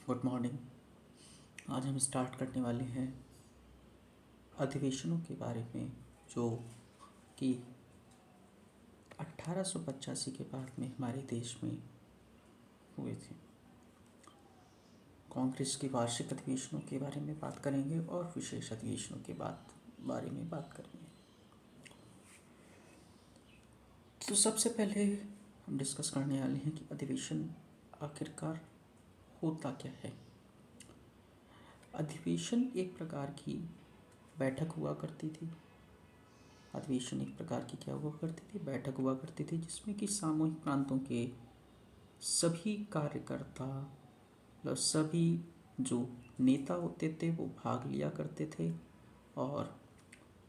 Good morning. आज हम start करने वाले हैं अधिवेशनों के बारे में जो कि 1885 के बाद में हमारे देश में हुए थे। कांग्रेस की वार्षिक अधिवेशनों के बारे में बात करेंगे और विशेष अधिवेशनों के बारे में बात करेंगे। तो सबसे पहले हम डिस्कस करने वाले हैं कि अधिवेशन आखिरकार होता क्या है। अधिवेशन एक प्रकार की बैठक हुआ करती थी। अधिवेशन एक प्रकार की क्या हुआ करती थी? बैठक हुआ करती थी, जिसमें कि सामूहिक प्रांतों के सभी कार्यकर्ता मतलब सभी जो नेता होते थे वो भाग लिया करते थे और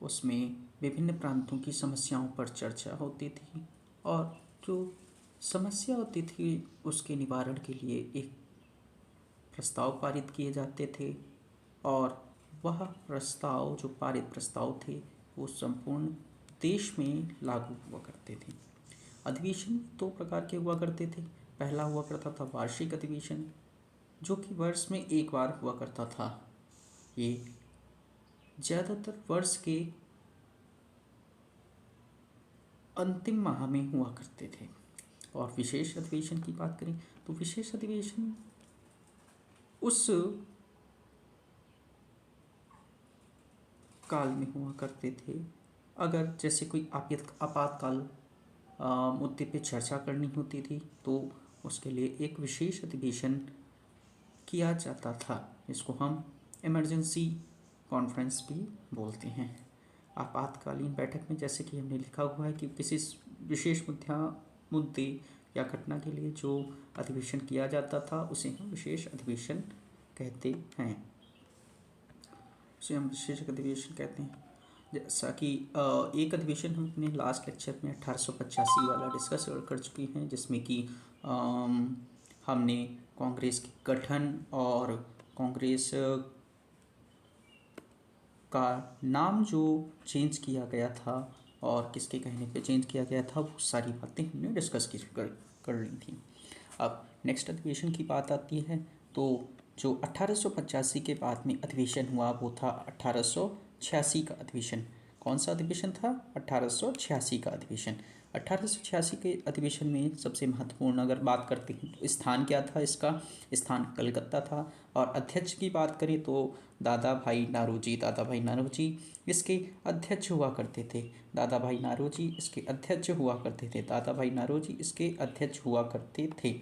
उसमें विभिन्न प्रांतों की समस्याओं पर चर्चा होती थी और जो समस्या होती थी उसके निवारण के लिए एक प्रस्ताव पारित किए जाते थे और वह प्रस्ताव जो पारित प्रस्ताव थे वो संपूर्ण देश में लागू हुआ करते थे। अधिवेशन दो प्रकार के हुआ करते थे। पहला हुआ करता था वार्षिक अधिवेशन, जो कि वर्ष में एक बार हुआ करता था। ये ज़्यादातर वर्ष के अंतिम माह में हुआ करते थे। और विशेष अधिवेशन की बात करें तो विशेष अधिवेशन उस काल में हुआ करते थे अगर जैसे कोई आपातकाल मुद्दे पे चर्चा करनी होती थी तो उसके लिए एक विशेष अधिवेशन किया जाता था। इसको हम इमरजेंसी कॉन्फ्रेंस भी बोलते हैं। आपातकालीन बैठक में जैसे कि हमने लिखा हुआ है कि किसी विशेष मुद्दे या घटना के लिए जो अधिवेशन किया जाता था उसे हम विशेष अधिवेशन कहते हैं। उसे हम विशेष अधिवेशन कहते हैं। जैसा कि एक अधिवेशन हम अपने लास्ट लेक्चर में 1885 वाला डिस्कस कर चुके हैं, जिसमें कि हमने कांग्रेस के गठन और कांग्रेस का नाम जो चेंज किया गया था और किसके कहने पे चेंज किया गया था वो सारी बातें हमने डिस्कस कर ली थी। अब नेक्स्ट अधिवेशन की बात आती है तो जो 1885 के बाद में अधिवेशन हुआ वो था 1886 का अधिवेशन। कौन सा अधिवेशन था? 1886 का अधिवेशन। 1886 के अधिवेशन में सबसे महत्वपूर्ण अगर बात करते हैं तो स्थान क्या था? इसका स्थान कलकत्ता था। और अध्यक्ष की बात करें तो दादा भाई नारोजी इसके अध्यक्ष हुआ करते थे। दादा भाई नारोजी इसके अध्यक्ष हुआ करते थे। दादा भाई नारोजी इसके अध्यक्ष हुआ करते थे।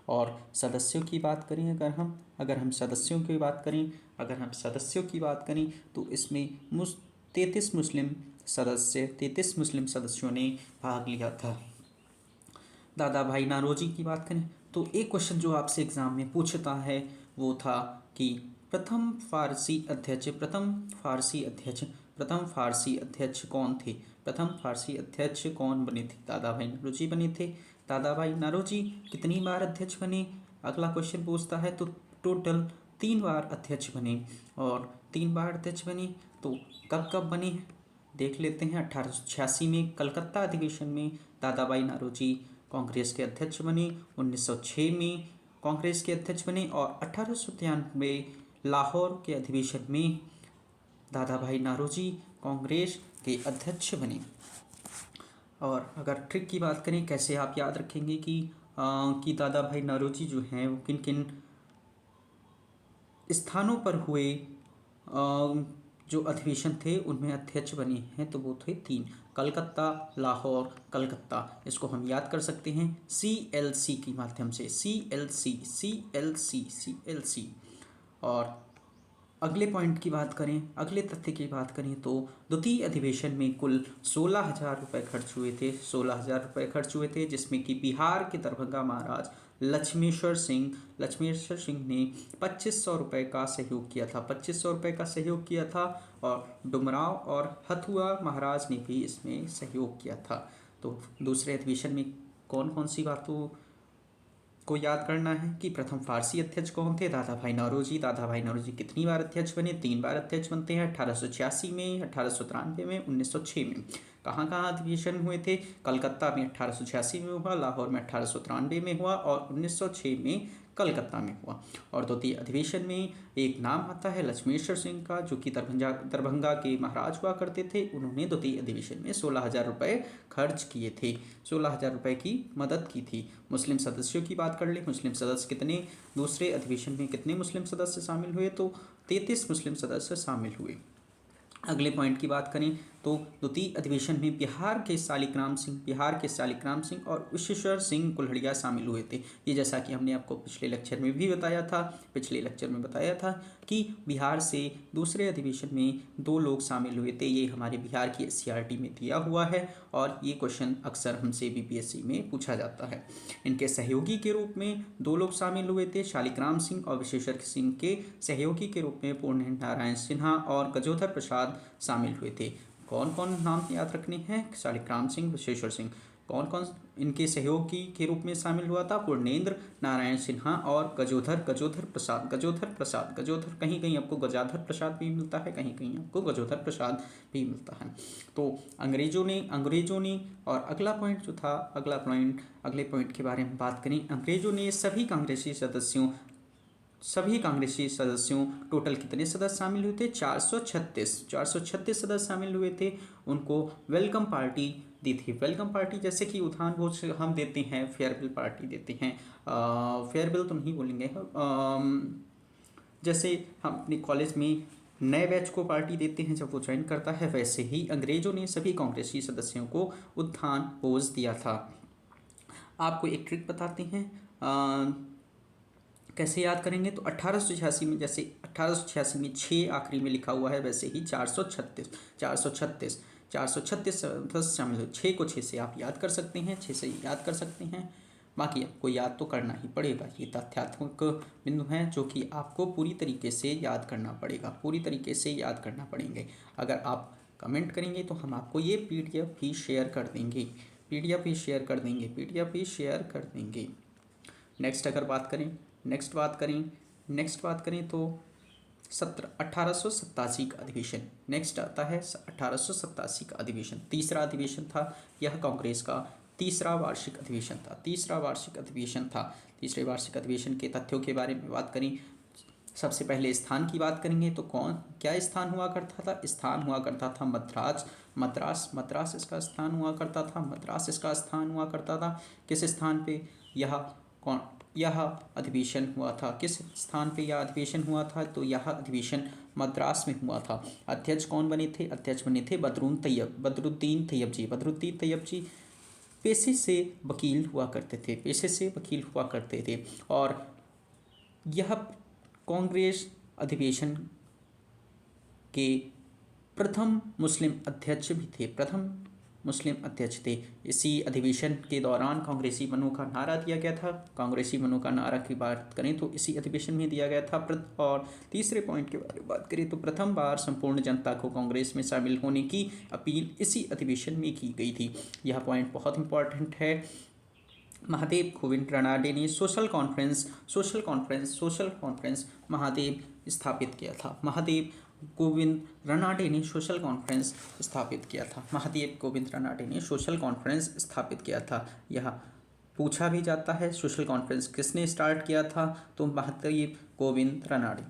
और सदस्यों की बात करें अगर हम सदस्यों की बात करें तो इसमें 33 मुस्लिम सदस्यों ने भाग लिया था। दादा भाई नारोजी की बात करें तो एक क्वेश्चन जो आपसे एग्जाम में पूछता है वो था कि प्रथम फारसी अध्यक्ष कौन थे? प्रथम फारसी अध्यक्ष कौन बने थे? दादा भाई नारोजी बने थे। दादा भाई नारोजी कितनी बार अध्यक्ष बने? अगला क्वेश्चन पूछता है तो टोटल 3 बार अध्यक्ष बने। और 3 बार अध्यक्ष बने तो कब कब बने देख लेते हैं। 1886 में कलकत्ता अधिवेशन में दादा भाई नारोजी कांग्रेस के अध्यक्ष बने। 1906 में कांग्रेस के अध्यक्ष बने और 1893 लाहौर के अधिवेशन में दादा भाई नारोजी कांग्रेस के अध्यक्ष बने। और अगर ट्रिक की बात करें कैसे आप याद रखेंगे कि दादा भाई नारोजी जो हैं वो किन किन स्थानों पर हुए जो अधिवेशन थे उनमें अध्यक्ष बने हैं, तो वो थे 3, कलकत्ता, लाहौर, कलकत्ता। इसको हम याद कर सकते हैं CLC के माध्यम से, CLC। और अगले तथ्य की बात करें तो द्वितीय अधिवेशन में कुल 16,000 रुपये खर्च हुए थे, जिसमें कि बिहार के दरभंगा महाराज लक्ष्मेश्वर सिंह ने 2500 रुपये का सहयोग किया था और डुमराव और हथुआ महाराज ने भी इसमें सहयोग किया था। तो दूसरे अधिवेशन में कौन कौन सी बातों को याद करना है कि प्रथम फारसी अध्यक्ष कौन थे? दादा भाई नारोजी कितनी बार अध्यक्ष बने? 3 बार अध्यक्ष बनते हैं, 1886 में, 1893 में, 1906 में। कहाँ कहाँ अधिवेशन हुए थे? कलकत्ता में 1886 में हुआ, लाहौर में 1893 में हुआ और 1906 में कलकत्ता में हुआ। और द्वितीय अधिवेशन में एक नाम आता है लक्ष्मेश्वर सिंह का, जो कि दरभंगा के महाराज हुआ करते थे। उन्होंने द्वितीय अधिवेशन में 16,000 रुपये खर्च किए थे, 16,000 रुपये की मदद की थी। मुस्लिम सदस्यों की बात कर ले, मुस्लिम सदस्य कितने, दूसरे अधिवेशन में कितने मुस्लिम सदस्य शामिल हुए, तो 33 मुस्लिम सदस्य शामिल हुए। अगले पॉइंट की बात करें तो द्वितीय अधिवेशन में बिहार के शालिग्राम सिंह और विश्वेश्वर सिंह कुल्हड़िया शामिल हुए थे। ये जैसा कि हमने आपको पिछले लेक्चर में भी बताया था कि बिहार से दूसरे अधिवेशन में 2 लोग शामिल हुए थे। ये हमारे बिहार की SCERT में दिया हुआ है और ये क्वेश्चन अक्सर हमसे BPSC में पूछा जाता है। इनके सहयोगी के रूप में 2 लोग शामिल हुए थे, शालिग्राम सिंह और विश्वेश्वर सिंह के सहयोगी के रूप में पूर्ण नारायण सिन्हा और गजोधर प्रसाद शामिल हुए थे। कौन कौन नाम याद रखने हैं, शालिग्राम सिंह, विश्वेश्वर सिंह। कौन कौन इनके सहयोगी के रूप में शामिल हुआ था, पूर्णेंद्र नारायण सिन्हा और गजोधर प्रसाद। कहीं कहीं आपको गजाधर प्रसाद भी मिलता है, कहीं कहीं आपको गजोधर प्रसाद भी मिलता है। तो अंग्रेजों ने और अगला पॉइंट के बारे में बात करें। अंग्रेजों ने सभी कांग्रेसी सदस्यों टोटल कितने सदस्य शामिल हुए थे, 436 सदस्य शामिल हुए थे। उनको वेलकम पार्टी दी थी। वेलकम पार्टी जैसे कि उठान भोज हम देते हैं, फेयरवेल पार्टी देते हैं, फेयरवेल तो नहीं बोलेंगे, जैसे हम अपने कॉलेज में नए बैच को पार्टी देते हैं जब वो ज्वाइन करता है, वैसे ही अंग्रेजों ने सभी कांग्रेसी सदस्यों को उत्थान भोज दिया था। आपको एक ट्रिक बताते हैं, कैसे याद करेंगे, तो 1886 में, जैसे 1886 में 6 आखिरी में लिखा हुआ है, वैसे ही 436 सदस्य शामिल हुए। 6 को 6 से आप याद कर सकते हैं, 6 से याद कर सकते हैं। बाकी आपको याद तो करना ही पड़ेगा। ये तथ्यात्मक बिंदु हैं जो कि आपको पूरी तरीके से याद करना पड़ेंगे। अगर आप कमेंट करेंगे तो हम आपको ये PDF भी शेयर कर देंगे। नेक्स्ट बात करें तो 1887 का अधिवेशन। नेक्स्ट आता है 1887 का अधिवेशन, तीसरा अधिवेशन था। यह कांग्रेस का तीसरा वार्षिक अधिवेशन था। तीसरे वार्षिक अधिवेशन के तथ्यों के बारे में बात करें। सबसे पहले स्थान की बात करेंगे तो क्या स्थान हुआ करता था, मद्रास इसका स्थान हुआ करता था। किस स्थान पे यह अधिवेशन हुआ था, तो यह अधिवेशन मद्रास में हुआ था। अध्यक्ष कौन बने थे, बदरुद्दीन तैयब जी पेशे से वकील हुआ करते थे और यह कांग्रेस अधिवेशन के प्रथम मुस्लिम अध्यक्ष थे। इसी अधिवेशन के दौरान कांग्रेसी मनों का नारा दिया गया था। कांग्रेसी मनों का नारा की बात करें तो इसी अधिवेशन में दिया गया था। और तीसरे पॉइंट के बारे में बात करें तो प्रथम बार संपूर्ण जनता को कांग्रेस में शामिल होने की अपील इसी अधिवेशन में की गई थी। यह पॉइंट बहुत इंपॉर्टेंट है। महादेव गोविंद रानडे ने सोशल कॉन्फ्रेंस महादेव स्थापित किया था। महादेव गोविंद रानडे ने सोशल कॉन्फ्रेंस स्थापित किया था। यह पूछा भी जाता है, सोशल कॉन्फ्रेंस किसने स्टार्ट किया था, तो महादेव गोविंद रानडे।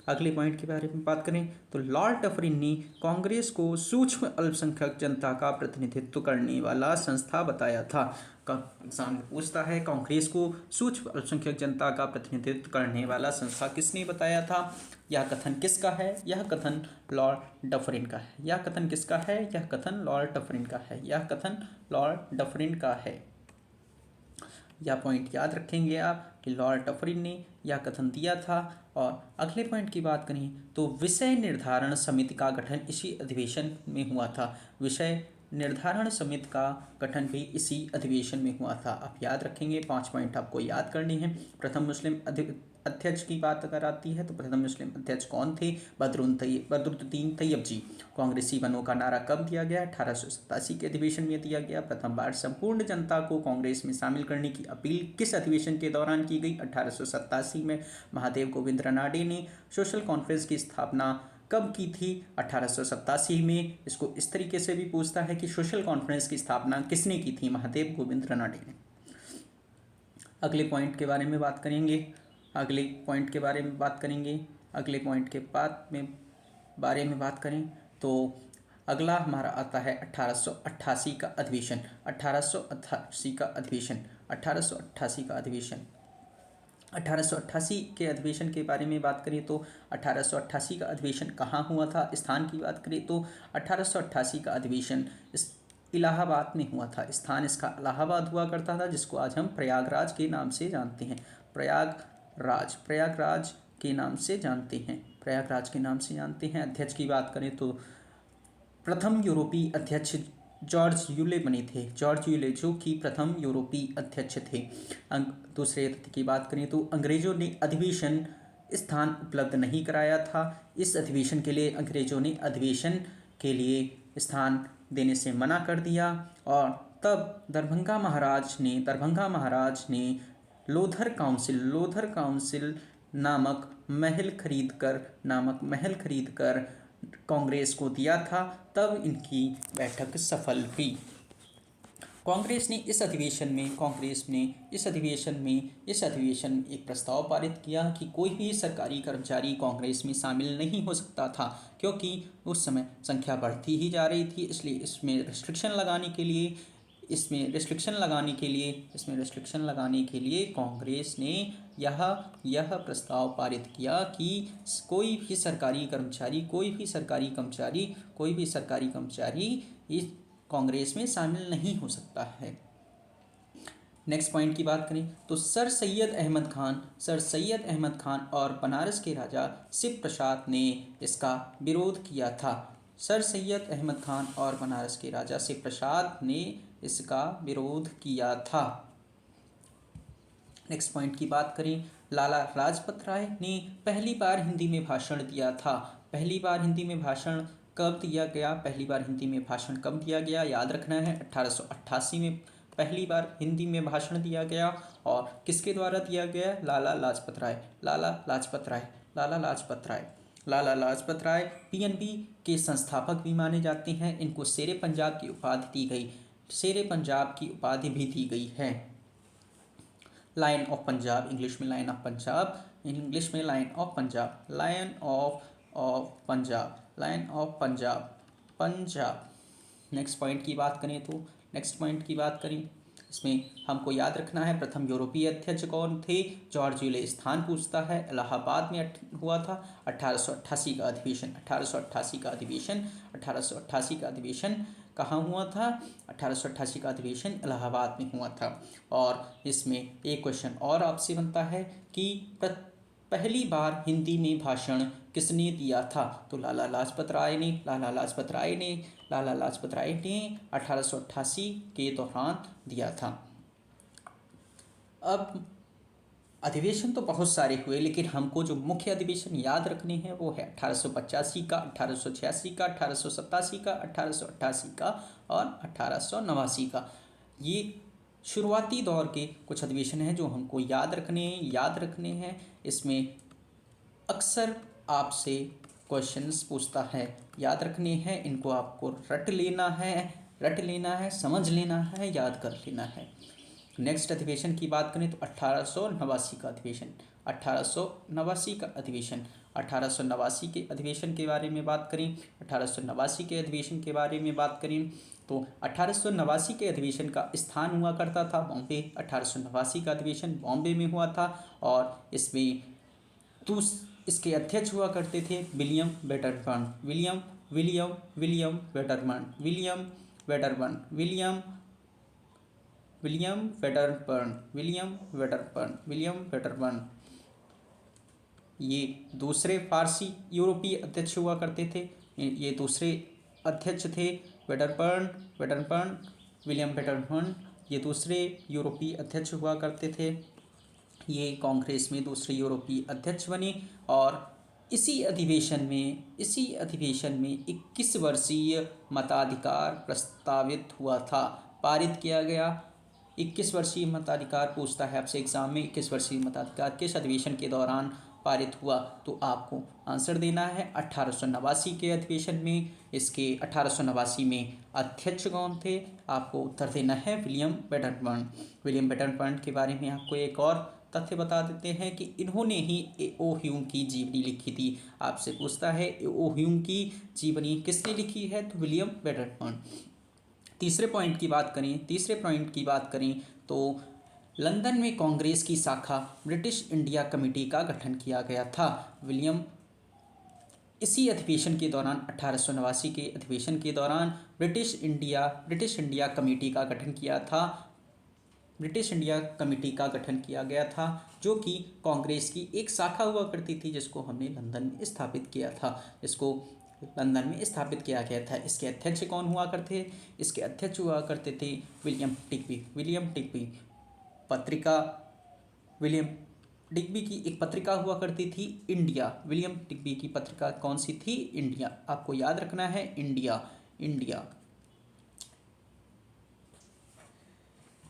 अगले पॉइंट के बारे में बात करें तो लॉर्ड डफरिन ने कांग्रेस को सूक्ष्म अल्पसंख्यक जनता का प्रतिनिधित्व करने वाला संस्था बताया था। एग्जाम में पूछता है कांग्रेस को सूक्ष्म अल्पसंख्यक जनता का प्रतिनिधित्व करने वाला संस्था किसने बताया था। यह कथन किसका है, यह कथन लॉर्ड डफरिन का है। यह कथन लॉर्ड डफरिन का है। यह पॉइंट याद रखेंगे आप कि लॉर्ड डफरिन ने यह कथन दिया था। और अगले पॉइंट की बात करें तो विषय निर्धारण समिति का गठन इसी अधिवेशन में हुआ था। विषय निर्धारण समिति का गठन भी इसी अधिवेशन में हुआ था। आप याद रखेंगे, 5 पॉइंट आपको याद करने हैं। प्रथम मुस्लिम अध्यक्ष की बात अगर आती है तो प्रथम मुस्लिम अध्यक्ष कौन थे, बदरुद्दीन तैयब जी। कांग्रेसी बनों का नारा कब दिया गया, 1887 के अधिवेशन में दिया गया। प्रथम बार संपूर्ण जनता को कांग्रेस में शामिल करने की अपील किस अधिवेशन के दौरान की गई, 1887 में। महादेव गोविंद रानडे ने सोशल कॉन्फ्रेंस की स्थापना कब की थी, 1887 में। इसको इस तरीके से भी पूछता है कि सोशल कॉन्फ्रेंस की स्थापना किसने की थी, महादेव गोविंद रानडे ने। अगले पॉइंट के बारे में बात करेंगे अगले पॉइंट के बारे में बात करेंगे। अगले पॉइंट के बारे में बात करें तो अगला हमारा आता है 1888 का अधिवेशन। 1888 का अधिवेशन 1888 का अधिवेशन 1888 के अधिवेशन के बारे में बात करें तो 1888 का अधिवेशन कहाँ हुआ था। स्थान की बात करें तो 1888 का अधिवेशन इस इलाहाबाद में हुआ था। स्थान इसका इलाहाबाद हुआ करता था, जिसको आज हम प्रयागराज के नाम से जानते हैं। प्रयागराज के नाम से जानते हैं। प्रयागराज के नाम से जानते हैं। अध्यक्ष की बात करें तो प्रथम यूरोपीय अध्यक्ष जॉर्ज यूले बने थे। जॉर्ज यूले जो कि प्रथम यूरोपीय अध्यक्ष थे। दूसरे तथ्य की बात करें तो अंग्रेजों ने अधिवेशन स्थान उपलब्ध नहीं कराया था। इस अधिवेशन के लिए अंग्रेजों ने अधिवेशन के लिए स्थान देने से मना कर दिया और तब दरभंगा महाराज ने लोधर काउंसिल नामक महल खरीदकर कांग्रेस को दिया था। तब इनकी बैठक सफल हुई। कांग्रेस ने इस अधिवेशन में एक प्रस्ताव पारित किया कि कोई भी सरकारी कर्मचारी कांग्रेस में शामिल नहीं हो सकता था, क्योंकि उस समय संख्या बढ़ती ही जा रही थी। इसलिए इसमें रिस्ट्रिक्शन लगाने के लिए कांग्रेस ने यह प्रस्ताव पारित किया कि कोई भी सरकारी कर्मचारी इस कांग्रेस में शामिल नहीं हो सकता है। नेक्स्ट पॉइंट की बात करें तो सर सैयद अहमद खान और बनारस के राजा शिव प्रसाद ने इसका विरोध किया था। सर सैयद अहमद खान और बनारस के राजा शिव प्रसाद ने इसका विरोध किया था। नेक्स्ट पॉइंट की बात करें, लाला लाजपत राय ने पहली बार हिंदी में भाषण दिया था। पहली बार हिंदी में भाषण कब दिया गया याद रखना है। 1888 में पहली बार हिंदी में भाषण दिया गया और किसके द्वारा दिया गया? लाला लाजपत राय पीएनबी के संस्थापक भी माने जाते हैं। इनको शेरे पंजाब की उपाधि भी दी गई है। लायन ऑफ पंजाब, इंग्लिश में lion of Punjab. Next point की बात करें इसमें हमको याद रखना है प्रथम यूरोपीय अध्यक्ष कौन थे? George Yule. स्थान पूछता है, इलाहाबाद में हुआ था। 1888 का अधिवेशन कहाँ हुआ था? 1888 का अधिवेशन इलाहाबाद में हुआ था। और इसमें एक क्वेश्चन और आपसे बनता है कि पहली बार हिंदी में भाषण किसने दिया था? तो लाला लाजपत राय ने 1888 के दौरान दिया था। अब अधिवेशन तो बहुत सारे हुए, लेकिन हमको जो मुख्य अधिवेशन याद रखने हैं वो है 1885 का, 1886 का, 1887 का, 1888 का और 1889 का। ये शुरुआती दौर के कुछ अधिवेशन हैं जो हमको याद रखने हैं। इसमें अक्सर आपसे क्वेश्चंस पूछता है, याद रखने हैं। इनको आपको रट लेना है, समझ लेना है, याद कर लेना है। नेक्स्ट अधिवेशन की बात करें तो 1889 का अधिवेशन। 1889 के अधिवेशन के बारे में बात करें तो 1889 के अधिवेशन का स्थान हुआ करता था बॉम्बे। 1889 का अधिवेशन बॉम्बे में हुआ था और इसके अध्यक्ष हुआ करते थे विलियम वेटरबर्न। ये दूसरे फारसी यूरोपीय अध्यक्ष हुआ करते थे। ये दूसरे अध्यक्ष थे विलियम वेटरबर्न। ये दूसरे यूरोपीय अध्यक्ष हुआ करते थे। ये कांग्रेस में दूसरे यूरोपीय अध्यक्ष बने और इसी अधिवेशन में 21 वर्षीय मताधिकार प्रस्तावित हुआ था, पारित किया गया। 21 वर्षीय मताधिकार पूछता है आपसे एग्जाम में, 21 वर्षीय मताधिकार किस अधिवेशन के दौरान पारित हुआ? तो आपको आंसर देना है 1889 के अधिवेशन में। इसके 1889 में अध्यक्ष कौन थे? आपको उत्तर देना है विलियम वेटरबर्न के बारे में आपको एक और तथ्य बता देते हैं कि इन्होंने ही ओ ह्यूम की जीवनी लिखी थी। आपसे पूछता है ओ ह्यूम की जीवनी किसने लिखी है, तो विलियम वेडरबर्न। तीसरे पॉइंट की बात करें तो लंदन में कांग्रेस की शाखा ब्रिटिश इंडिया कमेटी का गठन किया गया था। विलियम इसी अधिवेशन के दौरान 1889 के अधिवेशन के दौरान ब्रिटिश इंडिया कमेटी का गठन किया था। ब्रिटिश इंडिया कमेटी का गठन किया गया था, जो कि कांग्रेस की एक शाखा हुआ करती थी, जिसको हमने लंदन में स्थापित किया गया था। इसके अध्यक्ष कौन हुआ करते? इसके अध्यक्ष हुआ करते थे विलियम डिग्बी। विलियम डिग्बी की एक पत्रिका हुआ करती थी इंडिया। विलियम डिग्बी की पत्रिका कौन सी थी? इंडिया। आपको याद रखना है इंडिया।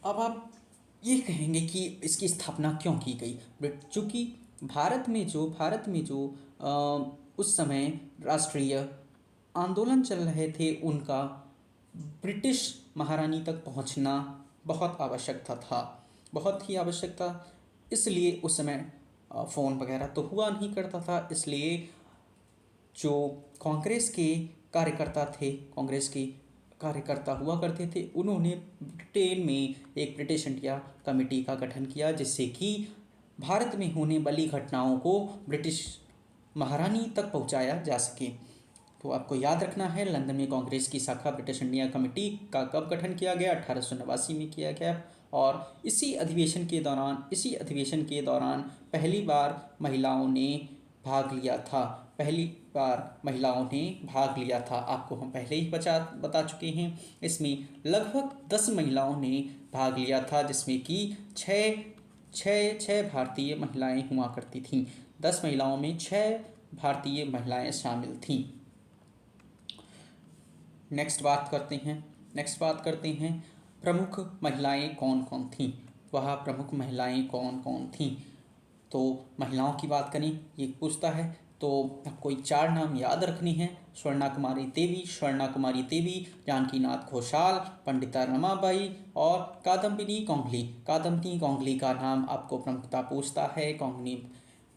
अब आप ये कहेंगे कि इसकी स्थापना क्यों की गई? चूँकि भारत में जो उस समय राष्ट्रीय आंदोलन चल रहे थे, उनका ब्रिटिश महारानी तक पहुंचना बहुत ही आवश्यक था। इसलिए उस समय फ़ोन वगैरह तो हुआ नहीं करता था, इसलिए जो कांग्रेस के कार्यकर्ता हुआ करते थे, उन्होंने ब्रिटेन में एक ब्रिटिश इंडिया कमेटी का गठन किया, जिससे कि भारत में होने वाली घटनाओं को ब्रिटिश महारानी तक पहुंचाया जा सके। तो आपको याद रखना है, लंदन में कांग्रेस की शाखा ब्रिटिश इंडिया कमेटी का कब गठन किया गया? 1889 में किया गया। और इसी अधिवेशन के दौरान पहली बार महिलाओं ने भाग लिया था। आपको हम पहले ही बता चुके हैं। इसमें लगभग 10 महिलाओं ने भाग लिया था, जिसमें कि छः भारतीय महिलाएं हुआ करती थीं। 10 महिलाओं में 6 भारतीय महिलाएं शामिल थीं। नेक्स्ट बात करते हैं प्रमुख महिलाएं कौन कौन थीं। प्रमुख महिलाएं कौन कौन थीं? तो महिलाओं की बात करें, ये पूछता है, तो आपको 4 नाम याद रखनी है। स्वर्णा कुमारी देवी, जानकी नाथ घोषाल, पंडिता रमाबाई और कादम्बिनी गांगुली का नाम आपको प्रमुखता पूछता है।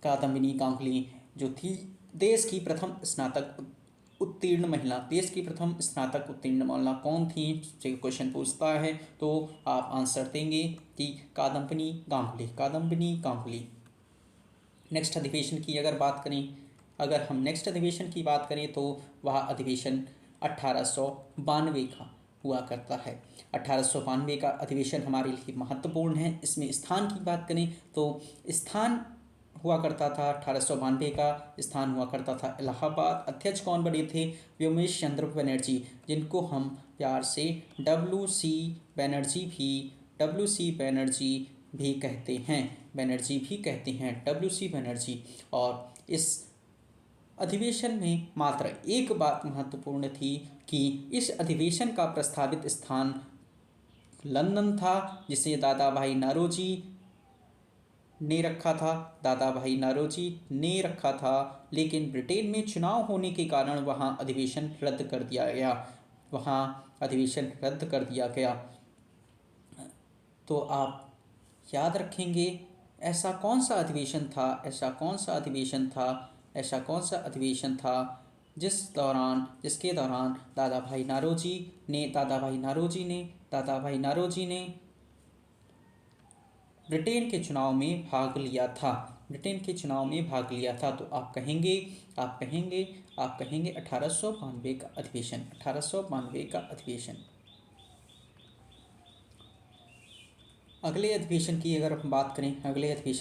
कादम्बिनी गांगुली जो थी देश की प्रथम स्नातक उत्तीर्ण महिला कौन थी, क्वेश्चन पूछता है, तो आप आंसर देंगे कि कादम्बिनी गांगुली। नेक्स्ट अधिवेशन की बात करें तो वह अधिवेशन 1892 का हुआ करता है। 1892 का अधिवेशन हमारे लिए महत्वपूर्ण है। इसमें स्थान की बात करें तो स्थान हुआ करता था 1892 का स्थान हुआ करता था इलाहाबाद। अध्यक्ष कौन बने थे? व्योमेश चंद्र बनर्जी, जिनको हम प्यार से WC बनर्जी भी कहते हैं, WC बनर्जी। और इस अधिवेशन में मात्र एक बात महत्वपूर्ण थी कि इस अधिवेशन का प्रस्तावित स्थान लंदन था, जिसे दादा भाई नौरोजी ने रखा था, लेकिन ब्रिटेन में चुनाव होने के कारण वहाँ अधिवेशन रद्द कर दिया गया। तो आप याद रखेंगे, ऐसा कौन सा अधिवेशन था जिसके दौरान दादा भाई नौरोजी ने ब्रिटेन के चुनाव में भाग लिया था। तो आप कहेंगे 1892 का अधिवेशन। अगले अधिवेशन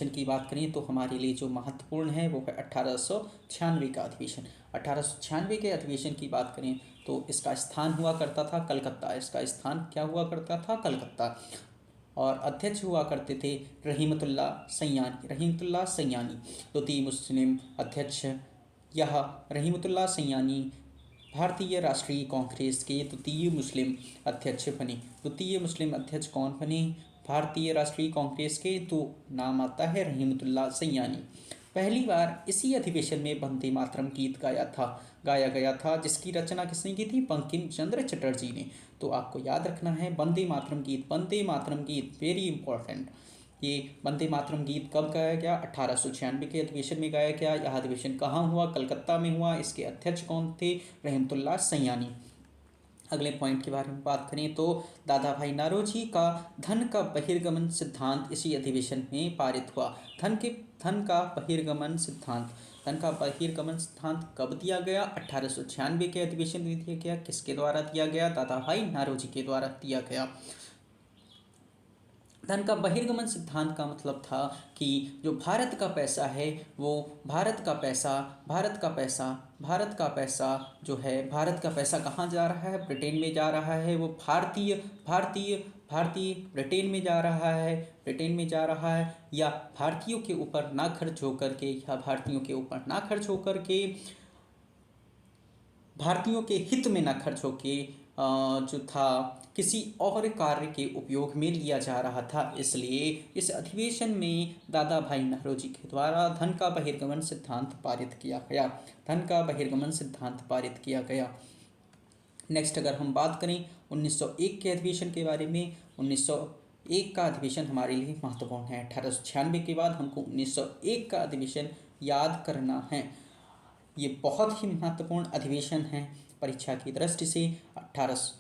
की बात करें तो हमारे लिए जो महत्वपूर्ण है वो है 1896 का अधिवेशन। 1896 के अधिवेशन की बात करें तो इसका स्थान हुआ करता था कलकत्ता। और अध्यक्ष हुआ करते थे रहीमतुल्ला सैयानी। द्वितीय मुस्लिम अध्यक्ष यह रहीमतुल्ला सैयानी भारतीय राष्ट्रीय कांग्रेस के द्वितीय मुस्लिम अध्यक्ष कौन बने भारतीय राष्ट्रीय कांग्रेस के? तो नाम आता है रहीमतुल्ला सैयानी। पहली बार इसी अधिवेशन में वंदे मातरम गीत गाया गया था, जिसकी रचना किसने की थी? बंकिम चंद्र चटर्जी ने। तो आपको याद रखना है वंदे मातरम गीत वेरी इंपॉर्टेंट। ये वंदे मातरम गीत कब गाया गया? 1896 के अधिवेशन में गाया गया। यह अधिवेशन कहाँ हुआ? कलकत्ता में हुआ। इसके अध्यक्ष कौन थे? रहमतुल्लाह सैयानी। अगले पॉइंट के बारे में बात करें तो दादा भाई नौरोजी का धन का बहिर्गमन सिद्धांत इसी अधिवेशन में पारित हुआ। धन का बहिर्गमन सिद्धांत कब दिया गया? 1896 के अधिवेशन में दिया गया। किसके द्वारा दिया गया? दादा भाई नौरोजी के द्वारा दिया गया। धन का बहिर्गमन सिद्धांत का मतलब था कि जो भारत का पैसा है वो भारत का पैसा कहाँ जा रहा है? ब्रिटेन में जा रहा है। वो भारतीय ब्रिटेन में जा रहा है या भारतीयों के ऊपर ना खर्च होकर के भारतीयों के हित में ना खर्च होके जो था किसी और कार्य के उपयोग में लिया जा रहा था। इसलिए इस अधिवेशन में दादा भाई नौरोजी के द्वारा धन का बहिर्गमन सिद्धांत पारित किया गया। नेक्स्ट अगर हम बात करें 1901 के अधिवेशन के बारे में, 1901 का अधिवेशन हमारे लिए महत्वपूर्ण है। 1896 के बाद हमको 1901 का अधिवेशन याद करना है। ये बहुत ही महत्वपूर्ण अधिवेशन है परीक्षा की दृष्टि से।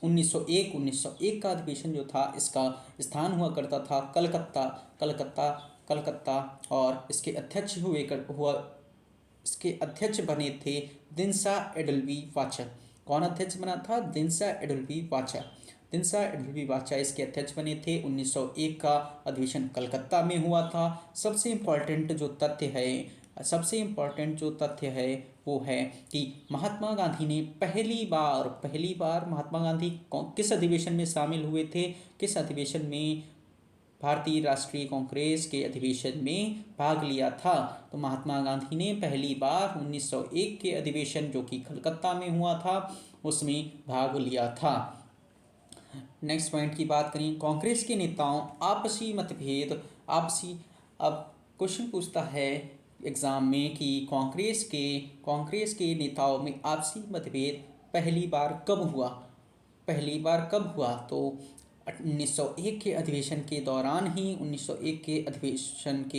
1901 का अधिवेशन जो था इसका स्थान हुआ करता था कलकत्ता और इसके अध्यक्ष बने थे दिनसा एडल्वी वाचा। कौन अध्यक्ष बना था? दिनसा एडल्वी वाचा इसके अध्यक्ष बने थे। 1901 का अधिवेशन कलकत्ता में हुआ था। सबसे इम्पोर्टेंट जो तथ्य है वो है कि महात्मा गांधी ने पहली बार महात्मा गांधी किस अधिवेशन में शामिल हुए थे? किस अधिवेशन में? भारतीय राष्ट्रीय कांग्रेस के अधिवेशन में भाग लिया था। तो महात्मा गांधी ने पहली बार 1901 के अधिवेशन जो कि कलकत्ता में हुआ था उसमें भाग लिया था। नेक्स्ट पॉइंट की बात करें, कांग्रेस के नेताओं आपसी मतभेद अब क्वेश्चन पूछता है एग्जाम में कि कांग्रेस के नेताओं में आपसी मतभेद पहली बार कब हुआ? तो 1901 के अधिवेशन के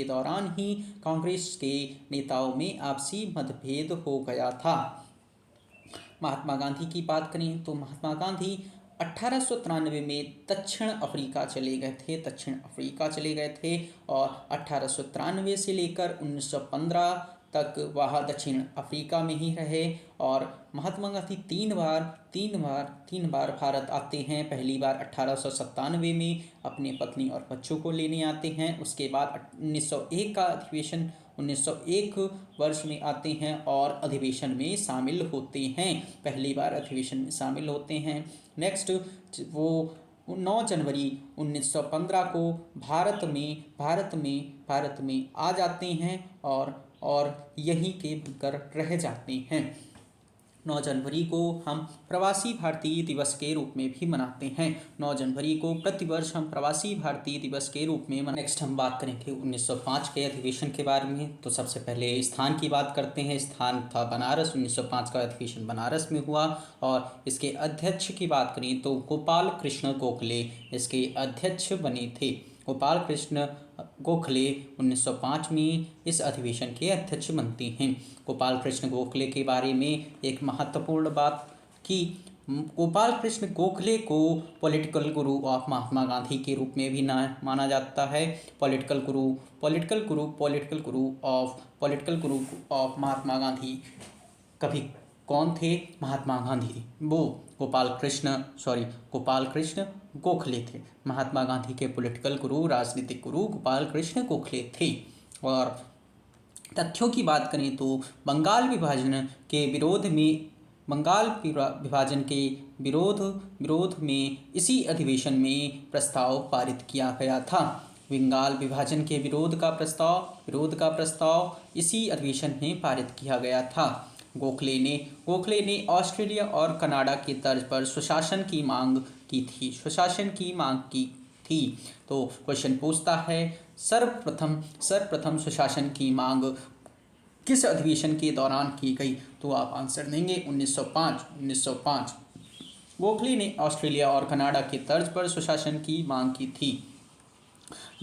दौरान ही कांग्रेस के नेताओं में आपसी मतभेद हो गया था। महात्मा गांधी की बात करें तो महात्मा गांधी 1893 में दक्षिण अफ्रीका चले गए थे और 1893 से लेकर 1915 तक वह दक्षिण अफ्रीका में ही रहे। और महात्मा गांधी तीन बार भारत आते हैं। पहली बार 1897 में अपने पत्नी और बच्चों को लेने आते हैं। उसके बाद 1901 का अधिवेशन 1901 वर्ष में आते हैं और अधिवेशन में शामिल होते हैं। पहली बार अधिवेशन में शामिल होते हैं। नेक्स्ट वो 9 जनवरी 1915 को भारत में आ जाते हैं और यहीं के भीतर रह जाते हैं। 9 जनवरी को हम प्रवासी भारतीय दिवस के रूप में भी मनाते हैं। 9 जनवरी को प्रतिवर्ष हम प्रवासी भारतीय दिवस के रूप में नेक्स्ट हम बात करेंगे 1905 के अधिवेशन के बारे में। तो सबसे पहले स्थान की बात करते हैं। स्थान था बनारस। 1905 का अधिवेशन बनारस में हुआ और इसके अध्यक्ष की बात करें तो गोपाल कृष्ण गोखले इसके अध्यक्ष बने थे। गोपाल कृष्ण गोखले 1905 में इस अधिवेशन के अध्यक्ष बनते हैं। गोपाल कृष्ण गोखले के बारे में एक महत्वपूर्ण बात कि गोपाल कृष्ण गोखले को political Guru of Mahatma Gandhi के रूप में भी माना जाता है। Political Guru of Mahatma Gandhi कभी कौन थे? महात्मा गांधी। वो गोपाल कृष्ण गोखले थे। महात्मा गांधी के पॉलिटिकल गुरु, राजनीतिक गुरु गोपाल कृष्ण गोखले थे। और तथ्यों की बात करें तो बंगाल विभाजन के विरोध में इसी अधिवेशन में प्रस्ताव पारित किया गया था। बंगाल विभाजन के विरोध का प्रस्ताव इसी अधिवेशन में पारित किया गया था। गोखले ने ऑस्ट्रेलिया और कनाडा के तर्ज पर स्वशासन की मांग की थी। तो क्वेश्चन पूछता है सर्वप्रथम स्वशासन की मांग किस अधिवेशन के दौरान की गई? तो आप आंसर देंगे 1905। गोखले ने ऑस्ट्रेलिया और कनाडा के तर्ज पर स्वशासन की मांग की थी।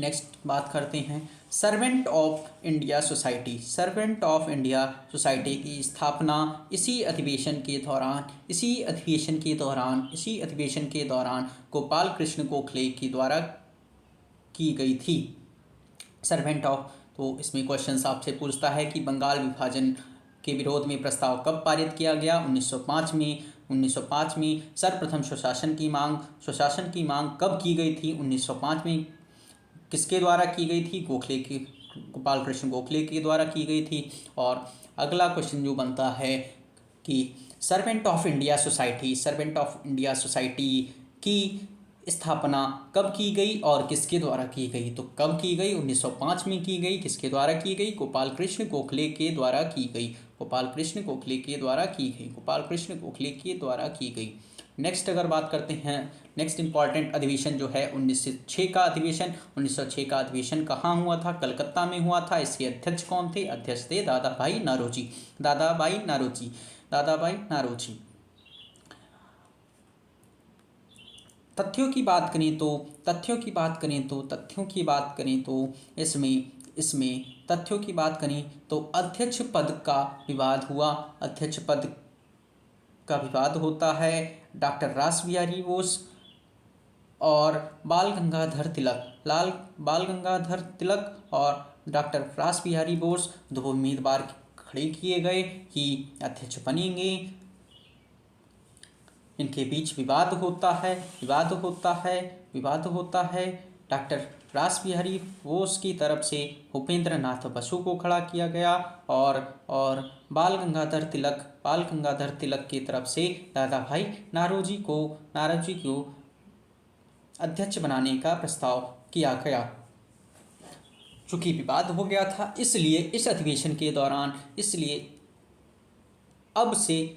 नेक्स्ट बात करते हैं servant of India society. Servant of India society की स्थापना इसी अधिवेशन के दौरान गोपाल कृष्ण गोखले के द्वारा की गई थी। सर्वेंट ऑफ, तो इसमें क्वेश्चन आपसे पूछता है कि बंगाल विभाजन के विरोध में प्रस्ताव कब पारित किया गया? 1905 में। 1905 में सर्वप्रथम स्वशासन की मांग कब की गई थी? 1905 में। किसके द्वारा की गई थी? गोपाल कृष्ण गोखले के द्वारा की गई थी। और अगला क्वेश्चन जो बनता है कि सर्वेंट ऑफ इंडिया सोसाइटी की स्थापना कब की गई और किसके द्वारा की गई? तो कब की गई? 1905 में की गई। किसके द्वारा की गई? गोपाल कृष्ण गोखले के द्वारा की गई। नेक्स्ट अगर बात करते हैं, नेक्स्ट इंपॉर्टेंट अधिवेशन जो है 1906 का अधिवेशन। 1906 का अधिवेशन कहाँ हुआ था? कलकत्ता में हुआ था। इसके अध्यक्ष कौन थे? अध्यक्ष थे दादाभाई नारोजी। तथ्यों की बात करें तो अध्यक्ष पद का विवाद होता है। डॉक्टर रासबिहारी बोस और बाल गंगाधर तिलक और डॉक्टर रासबिहारी बोस दो उम्मीदवार खड़े किए गए कि अध्यक्ष बनेंगे। इनके बीच विवाद होता है। डॉक्टर रासबिहारी बोस की तरफ से भूपेंद्र नाथ बसु को खड़ा किया गया और बाल गंगाधर तिलक की तरफ से दादाभाई नारोजी को अध्यक्ष बनाने का प्रस्ताव किया गया। चूंकि विवाद हो गया था, इसलिए इस अधिवेशन के दौरान अब से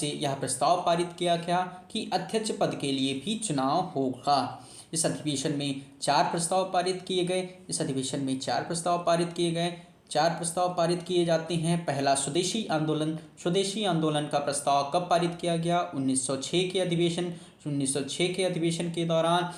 यह प्रस्ताव पारित किया गया कि अध्यक्ष पद के लिए भी चुनाव होगा। इस अधिवेशन में 4 प्रस्ताव पारित किए जाते हैं। पहला स्वदेशी आंदोलन का प्रस्ताव कब पारित किया गया? 1906 के अधिवेशन के दौरान।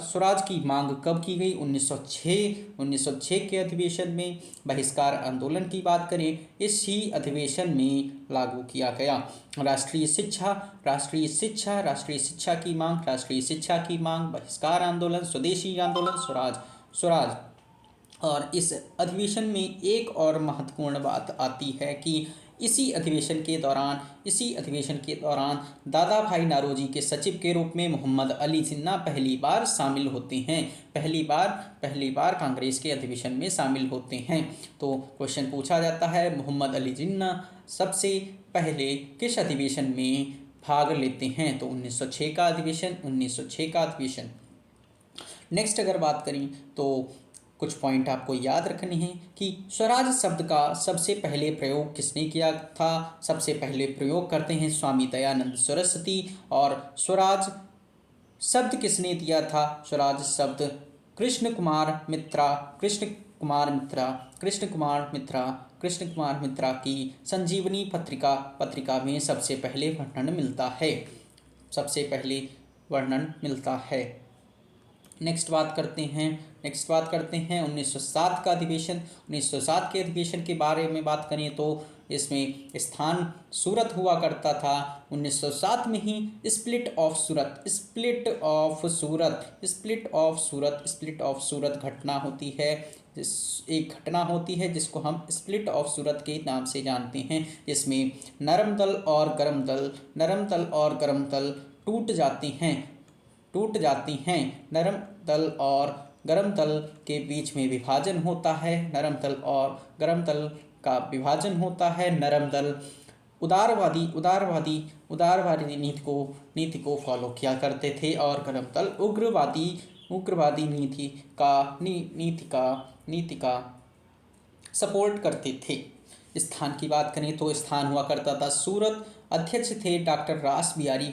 स्वराज की मांग कब की गई? 1906 के अधिवेशन में। बहिष्कार आंदोलन की बात करें, इसी अधिवेशन में लागू किया गया। राष्ट्रीय शिक्षा की मांग, बहिष्कार आंदोलन, स्वदेशी आंदोलन, स्वराज। और इस अधिवेशन में एक और महत्वपूर्ण बात आती है कि इसी अधिवेशन के दौरान दादाभाई नारोजी के सचिव के रूप में मोहम्मद अली जिन्ना पहली बार शामिल होते हैं। पहली बार कांग्रेस के अधिवेशन में शामिल होते हैं। तो क्वेश्चन पूछा जाता है, मोहम्मद अली जिन्ना सबसे पहले किस अधिवेशन में भाग लेते हैं? तो 1906 का अधिवेशन। नेक्स्ट अगर बात करें तो कुछ पॉइंट आपको याद रखने हैं कि स्वराज शब्द का सबसे पहले प्रयोग किसने किया था? सबसे पहले प्रयोग करते हैं स्वामी दयानंद सरस्वती। और स्वराज शब्द किसने दिया था? स्वराज शब्द कृष्ण कुमार मित्रा की संजीवनी पत्रिका में सबसे पहले वर्णन मिलता है। नेक्स्ट बात करते हैं 1907 का अधिवेशन। 1907 के अधिवेशन के बारे में बात करें तो इसमें स्थान सूरत हुआ करता था। 1907 में ही स्प्लिट ऑफ सूरत घटना होती है। एक घटना होती है जिसको हम स्प्लिट ऑफ सूरत के नाम से जानते हैं। इसमें नरम दल और गरम दल टूट जाती हैं। नरम दल और गरम दल के बीच में विभाजन होता है। नरम दल और गरम दल का विभाजन होता है। नरम दल उदारवादी नीति को फॉलो किया करते थे और गरम दल उग्रवादी नीति का सपोर्ट करते थे। स्थान की बात करें तो स्थान हुआ करता था सूरत। अध्यक्ष थे डॉक्टर रासबिहारी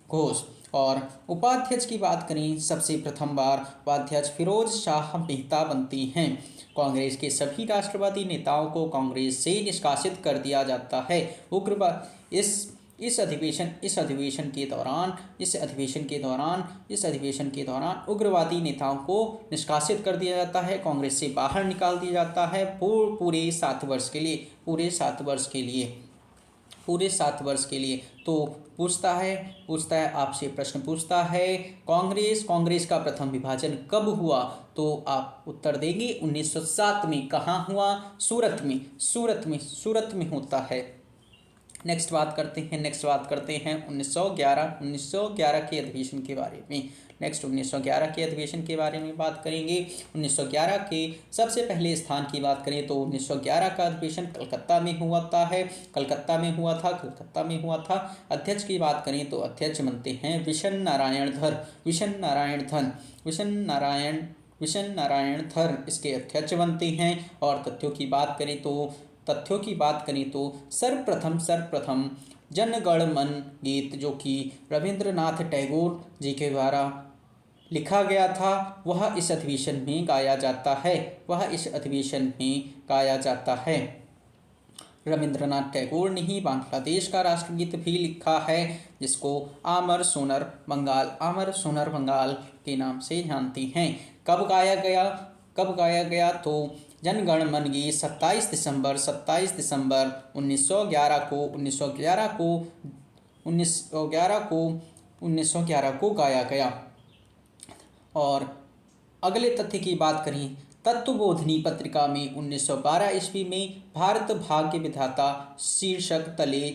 घोष। और उपाध्यक्ष की बात करें, सबसे प्रथम बार उपाध्यक्ष फिरोज शाह मेहता बनते हैं। कांग्रेस के सभी राष्ट्रवादी नेताओं को कांग्रेस से निष्कासित कर दिया जाता है। इस अधिवेशन के दौरान उग्रवादी नेताओं को निष्कासित कर दिया जाता है, कांग्रेस से बाहर निकाल दिया जाता है पूरे 7 वर्ष के लिए, पूरे 7 वर्ष के लिए। तो पूछता है आपसे प्रश्न पूछता है, कांग्रेस का प्रथम विभाजन कब हुआ? तो आप उत्तर देंगे 1907 में। कहाँ हुआ? सूरत में होता है। नेक्स्ट बात करते हैं 1911 के अधिवेशन के बारे में। 1911 के अधिवेशन के बारे में बात करेंगे। 1911 के सबसे पहले स्थान की बात करें तो 1911 का अधिवेशन कलकत्ता में हुआ था। अध्यक्ष की बात करें तो अध्यक्ष बनते हैं विशन नारायण धर इसके अध्यक्ष बनते हैं। और तथ्यों की बात करें तो सर्वप्रथम जनगण मन गीत जो कि रविंद्रनाथ टैगोर जी के द्वारा लिखा गया था, वह इस अधिवेशन में गाया जाता है। रविंद्रनाथ टैगोर ने ही बांग्लादेश का राष्ट्रगीत भी लिखा है, जिसको आमर सोनर बंगाल के नाम से जानते हैं। कब गाया गया? तो जनगण मन गीत 27 दिसंबर 1911 को गाया गया। और अगले तथ्य की बात करें, तत्वबोधिनी पत्रिका में 1912 ईस्वी में भारत भाग्य विधाता शीर्षक चले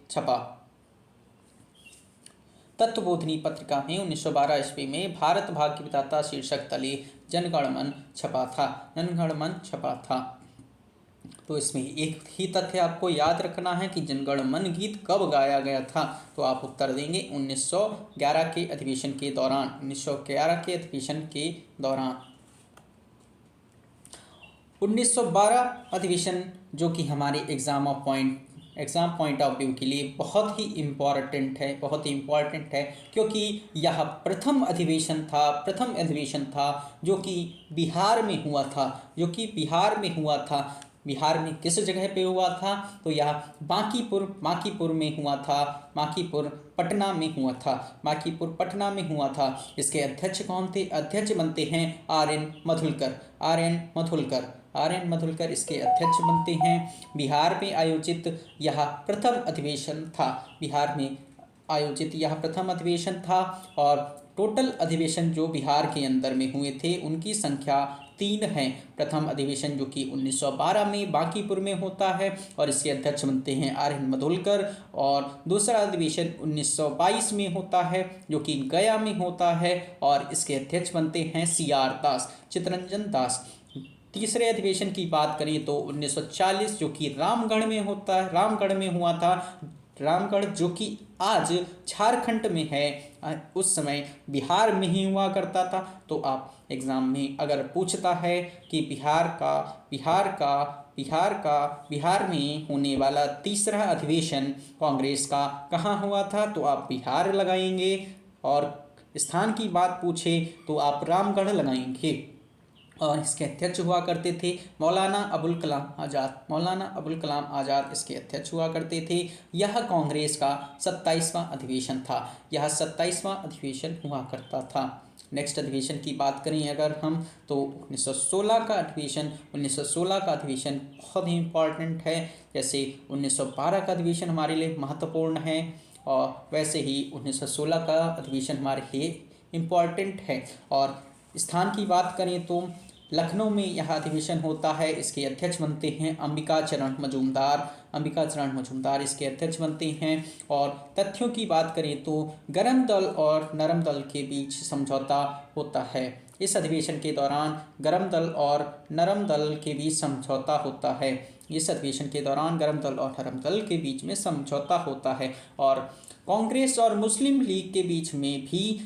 छपा। तत्वबोधिनी पत्रिका में 1912 ईस्वी में भारत भाग्य विधाता शीर्षक तले जनगण मन छपा था। तो इसमें एक ही तथ्य आपको याद रखना है कि जनगण मन गीत कब गाया गया था। तो आप उत्तर देंगे 1911 के अधिवेशन के दौरान। 1912 अधिवेशन जो कि हमारे एग्जाम पॉइंट ऑफ व्यू के लिए बहुत ही इम्पॉर्टेंट है, क्योंकि यह प्रथम अधिवेशन था जो कि बिहार में हुआ था। बिहार में किस जगह पे हुआ था? तो यह बांकीपुर में हुआ था। बांकीपुर पटना में हुआ था। इसके अध्यक्ष कौन थे? अध्यक्ष बनते हैं आर.एन. मधुलकर इसके अध्यक्ष बनते हैं। बिहार में आयोजित यह प्रथम अधिवेशन था। और टोटल अधिवेशन जो बिहार के अंदर में हुए थे उनकी संख्या 3 है। प्रथम अधिवेशन जो कि 1912 में बांकीपुर में होता है और इसके अध्यक्ष बनते हैं आर.एन. मधुलकर। और दूसरा अधिवेशन 1922 में होता है जो कि गया में होता है और इसके अध्यक्ष बनते हैं चित्तरंजन दास। तीसरे अधिवेशन की बात करें तो 1940 जो कि रामगढ़ में हुआ था। रामगढ़ जो कि आज झारखंड में है, उस समय बिहार में ही हुआ करता था। तो आप एग्जाम में अगर पूछता है कि बिहार में होने वाला तीसरा अधिवेशन कांग्रेस का कहाँ हुआ था, तो आप बिहार लगाएंगे। और स्थान की बात पूछे तो आप रामगढ़ लगाएंगे। और इसके अध्यक्ष हुआ करते थे मौलाना अबुल कलाम आज़ाद इसके अध्यक्ष हुआ करते थे। यह कांग्रेस का 27वां अधिवेशन था। हुआ करता था। नेक्स्ट अधिवेशन की बात करें अगर हम तो 1916 का अधिवेशन बहुत ही इम्पॉर्टेंट है। जैसे 1912 का अधिवेशन हमारे लिए महत्वपूर्ण है और वैसे ही 1916 का अधिवेशन हमारे लिए इम्पॉर्टेंट है। और स्थान की बात करें तो लखनऊ में यह अधिवेशन होता है। इसके अध्यक्ष बनते हैं अंबिका चरण मजूमदार इसके अध्यक्ष बनते हैं। और तथ्यों की बात करें तो गरम दल और नरम दल के बीच समझौता होता है। इस अधिवेशन के दौरान गरम दल और नरम दल के बीच समझौता होता है। और कांग्रेस और मुस्लिम लीग के बीच में भी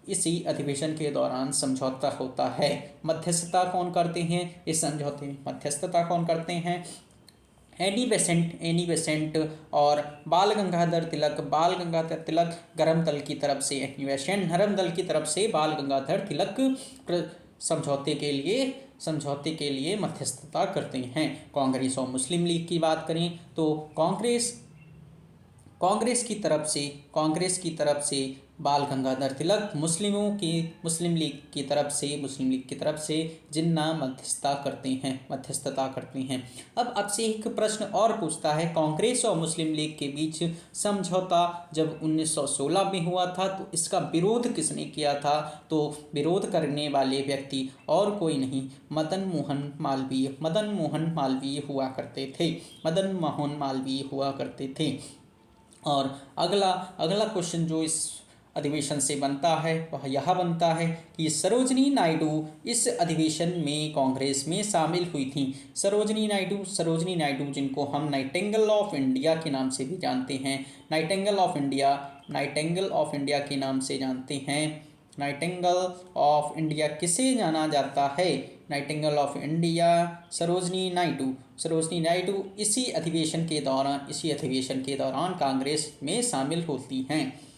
इसी अधिवेशन के दौरान समझौता होता है। मध्यस्थता कौन करते हैं? इस समझौते में मध्यस्थता कौन करते हैं? एनी बेसेंट और बाल गंगाधर तिलक गरम दल की तरफ से, नरम दल की तरफ से बाल गंगाधर तिलक समझौते के लिए समझौते के लिए मध्यस्थता करते हैं। कांग्रेस और मुस्लिम लीग की बात करें तो कांग्रेस की तरफ से बाल गंगाधर तिलक, मुस्लिम लीग की तरफ से जिन्ना मध्यस्थता करते हैं। अब आपसे एक प्रश्न और पूछता है, कांग्रेस और मुस्लिम लीग के बीच समझौता जब 1916 में हुआ था तो इसका विरोध किसने किया था? तो विरोध करने वाले व्यक्ति और कोई नहीं, मदन मोहन मालवीय हुआ करते थे। और अगला क्वेश्चन जो इस अधिवेशन से बनता है वह यह बनता है कि सरोजिनी नायडू इस अधिवेशन में कांग्रेस में शामिल हुई थी। सरोजिनी नायडू जिनको हम नाइटिंगेल ऑफ इंडिया के नाम से भी जानते हैं। नाइटिंगेल ऑफ इंडिया के नाम से जानते हैं। नाइटिंगेल ऑफ इंडिया किसे जाना जाता है? Nightingale of India Sarojini Naidu इसी अधिवेशन के दौरान कांग्रेस में शामिल होती हैं।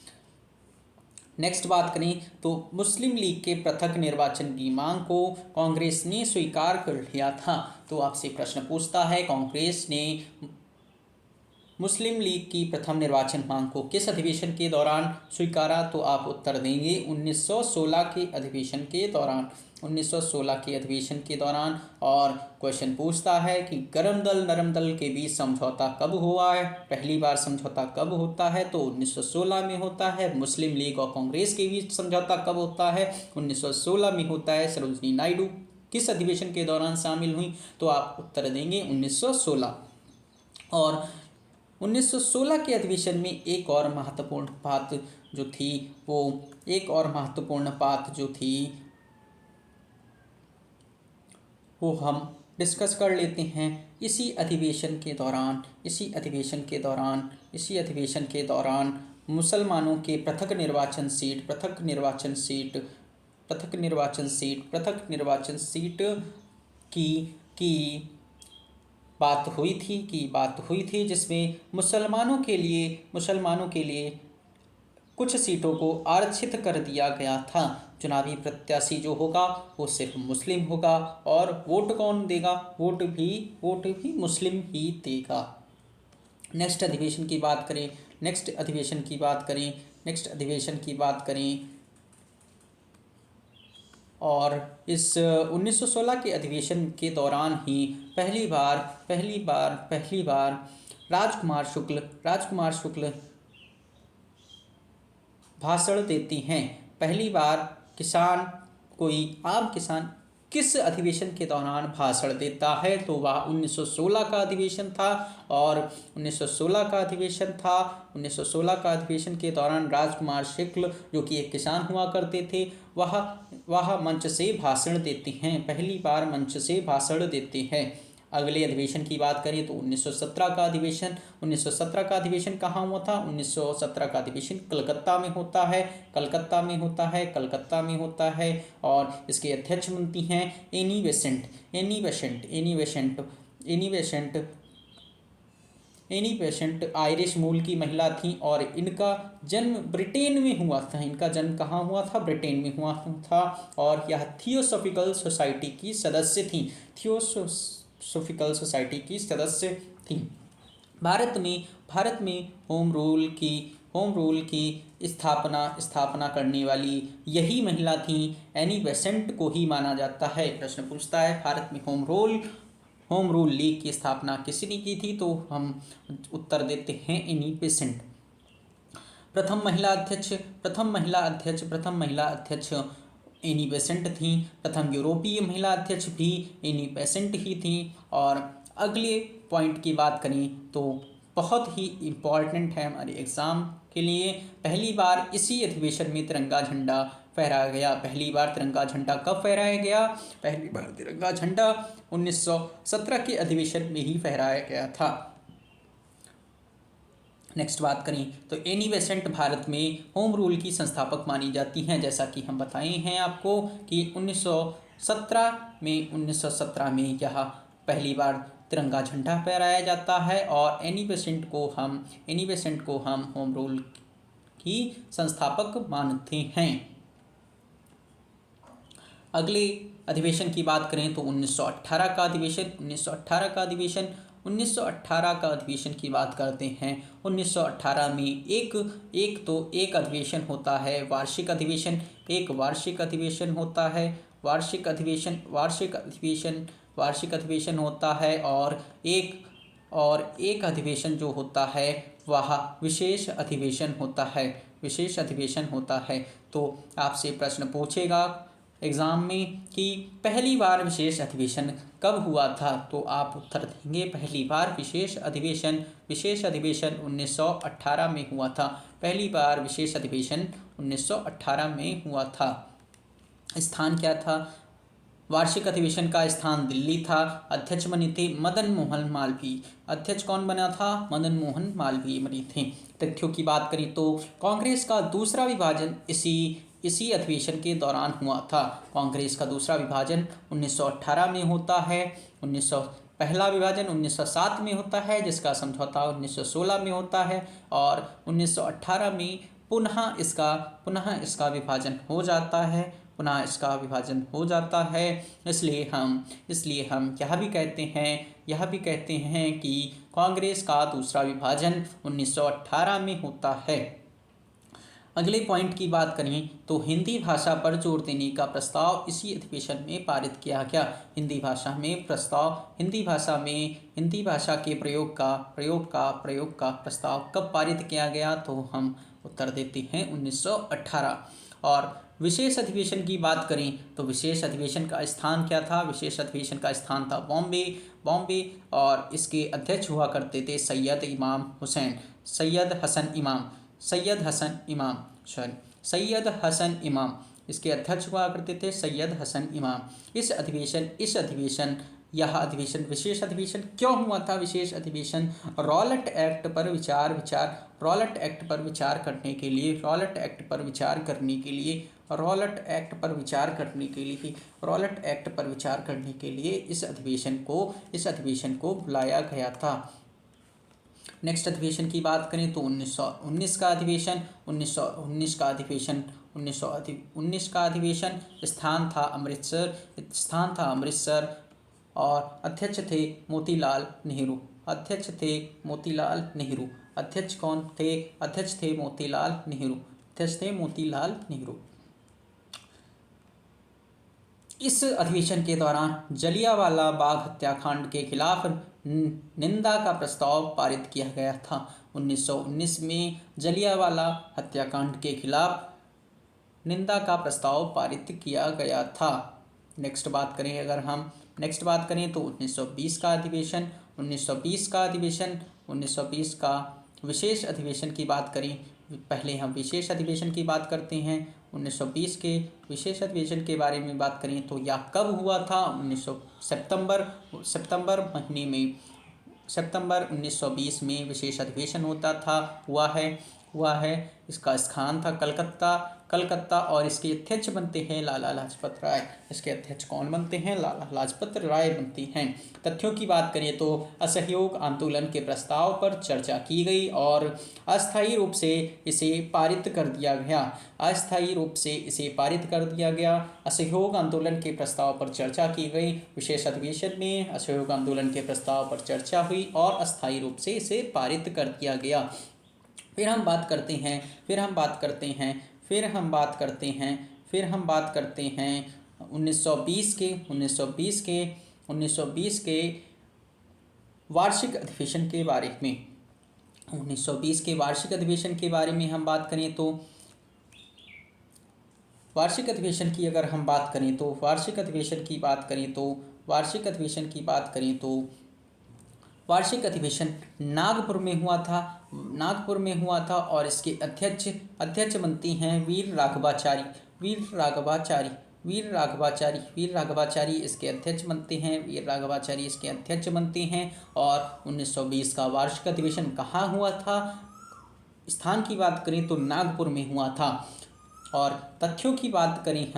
नेक्स्ट बात करें तो मुस्लिम लीग के पृथक निर्वाचन की मांग को कांग्रेस ने स्वीकार कर लिया था। तो आपसे प्रश्न पूछता है, कांग्रेस ने मुस्लिम लीग की प्रथम निर्वाचन मांग को किस अधिवेशन के दौरान स्वीकारा? तो आप उत्तर देंगे 1916 के अधिवेशन के दौरान। और क्वेश्चन पूछता है कि गरम दल नरम दल के बीच समझौता कब हुआ है? पहली बार समझौता कब होता है? तो 1916 में होता है। मुस्लिम लीग और कांग्रेस के बीच समझौता कब होता है? 1916 में होता है। सरोजिनी नायडू किस अधिवेशन के दौरान शामिल हुई? तो आप उत्तर देंगे 1916। और 1916 के अधिवेशन में एक और महत्वपूर्ण बात जो थी वो हम डिस्कस कर लेते हैं। इसी अधिवेशन के दौरान मुसलमानों के पृथक निर्वाचन सीट की बात हुई थी जिसमें मुसलमानों के लिए कुछ सीटों को आरक्षित कर दिया गया था। चुनावी प्रत्याशी जो होगा वो सिर्फ मुस्लिम होगा और वोट कौन देगा? वोट भी मुस्लिम ही देगा। नेक्स्ट अधिवेशन की बात करें और इस 1916 के अधिवेशन के दौरान ही पहली बार राजकुमार शुक्ल भाषण देती हैं। पहली बार कोई आम किसान किस अधिवेशन के दौरान भाषण देता है? तो वह 1916 का अधिवेशन था। और 1916 का अधिवेशन के दौरान राजकुमार शुक्ल जो कि एक किसान हुआ करते थे वह मंच से भाषण देते हैं। पहली बार मंच से भाषण देते हैं। अगले अधिवेशन की बात करें तो 1917 का अधिवेशन कहाँ हुआ था? 1917 का अधिवेशन कलकत्ता में होता है। और इसके अध्यक्ष बनती हैं एनी बेसेंट आयरिश मूल की महिला थी और इनका जन्म ब्रिटेन में हुआ था। इनका जन्म कहाँ हुआ था? ब्रिटेन में हुआ था। और यह थियोसॉफिकल सोसाइटी की सदस्य थी। भारत में होम रूल की स्थापना करने वाली यही महिला थी। एनी बेसेंट को ही माना जाता है। प्रश्न पूछता है, भारत में होम रूल लीग की स्थापना किसने की थी? तो हम उत्तर देते हैं एनी बेसेंट। प्रथम महिला अध्यक्ष एनी बेसेंट थी। प्रथम यूरोपीय महिला अध्यक्ष भी एनी बेसेंट ही थी। और अगले पॉइंट की बात करें तो बहुत ही इम्पॉर्टेंट है हमारे एग्ज़ाम के लिए। पहली बार इसी अधिवेशन में तिरंगा झंडा फहराया गया। पहली बार तिरंगा झंडा कब फहराया गया? पहली बार तिरंगा झंडा 1917 के अधिवेशन में ही फहराया गया था। नेक्स्ट बात करें तो एनी बेसेंट भारत में होम रूल की संस्थापक मानी जाती हैं। जैसा कि हम बताए हैं आपको कि 1917 में यह पहली बार तिरंगा झंडा फहराया जाता है। और एनी बेसेंट को हम होम रूल की संस्थापक मानते हैं। अगले अधिवेशन की बात करें तो 1918 का अधिवेशन, 1918 का अधिवेशन, 1918 का अधिवेशन की बात करते हैं। 1918 में एक अधिवेशन होता है, वार्षिक अधिवेशन, एक वार्षिक अधिवेशन होता है, वार्षिक अधिवेशन, वार्षिक अधिवेशन होता है, और एक अधिवेशन जो होता है वह विशेष अधिवेशन होता है, विशेष अधिवेशन होता है। तो आपसे प्रश्न पूछेगा एग्ज़ाम में कि पहली बार विशेष अधिवेशन कब हुआ था, तो आप उत्तर देंगे पहली बार विशेष अधिवेशन 1918 में हुआ था। पहली बार विशेष अधिवेशन 1918 में हुआ था। स्थान क्या था? वार्षिक अधिवेशन का स्थान दिल्ली था। अध्यक्ष बने थे मदन मोहन मालवीय। अध्यक्ष कौन बना था? मदन मोहन मालवीय बने थे। तथ्यों की बात करें तो कांग्रेस का दूसरा विभाजन इसी अधिवेशन के दौरान हुआ था। कांग्रेस का दूसरा विभाजन 1918 में होता है। पहला विभाजन 1907 में होता है, जिसका समझौता 1916 में होता है, और 1918 में पुनः इसका विभाजन हो जाता है, पुनः इसका विभाजन हो जाता है। इसलिए हम यह भी कहते हैं कि कांग्रेस का दूसरा विभाजन 1918 में होता है। अगले पॉइंट की बात करें तो हिंदी भाषा पर जोर देने का प्रस्ताव इसी अधिवेशन में पारित किया गया। हिंदी भाषा के प्रयोग का प्रस्ताव कब पारित किया गया, तो हम उत्तर देते हैं 1918। और विशेष अधिवेशन की बात करें तो विशेष अधिवेशन का स्थान क्या था? विशेष अधिवेशन का स्थान था बॉम्बे, और इसके अध्यक्ष हुआ करते थे सैयद हसन इमाम। इसके अध्यक्ष हुआ करते थे सैयद हसन इमाम। यह अधिवेशन विशेष अधिवेशन क्यों हुआ था? विशेष अधिवेशन रॉलेट एक्ट पर विचार करने के लिए इस अधिवेशन को बुलाया गया था। नेक्स्ट अधिवेशन की बात करें तो 1919 का अधिवेशन स्थान था अमृतसर, और अध्यक्ष थे मोतीलाल नेहरू। अध्यक्ष कौन थे? अध्यक्ष थे मोतीलाल नेहरू। इस अधिवेशन के दौरान जलियांवाला बाग हत्याकांड के खिलाफ निंदा का प्रस्ताव पारित किया गया था। 1919 में जलियांवाला हत्याकांड के खिलाफ निंदा का प्रस्ताव पारित किया गया था। नेक्स्ट बात करें तो 1920 का विशेष अधिवेशन की बात करें। पहले हम विशेष अधिवेशन की बात करते हैं। 1920 के विशेष अधिवेशन के बारे में बात करें तो यह कब हुआ था? सितंबर 1920 में विशेष अधिवेशन हुआ है। इसका स्थान था कलकत्ता, और इसके अध्यक्ष बनते हैं लाला लाजपत राय। इसके अध्यक्ष कौन बनते हैं? लाला लाजपत राय बनते हैं। तथ्यों की बात करें तो असहयोग आंदोलन के प्रस्ताव पर चर्चा की गई और अस्थायी रूप से इसे पारित कर दिया गया। असहयोग आंदोलन के प्रस्ताव पर चर्चा की गई। विशेष अधिवेशन में असहयोग आंदोलन के प्रस्ताव पर चर्चा हुई और अस्थायी रूप से इसे पारित कर दिया गया। फिर हम बात करते हैं 1920 के वार्षिक अधिवेशन के बारे में। 1920 के वार्षिक अधिवेशन के बारे में हम बात करें तो वार्षिक अधिवेशन की बात करें तो वार्षिक अधिवेशन नागपुर में हुआ था और इसके अध्यक्ष बनती हैं वीर राघवाचारी इसके अध्यक्ष बनते हैं। और 1920 का वार्षिक अधिवेशन कहाँ हुआ था? स्थान की बात करें तो नागपुर में हुआ था। और तथ्यों की बात करें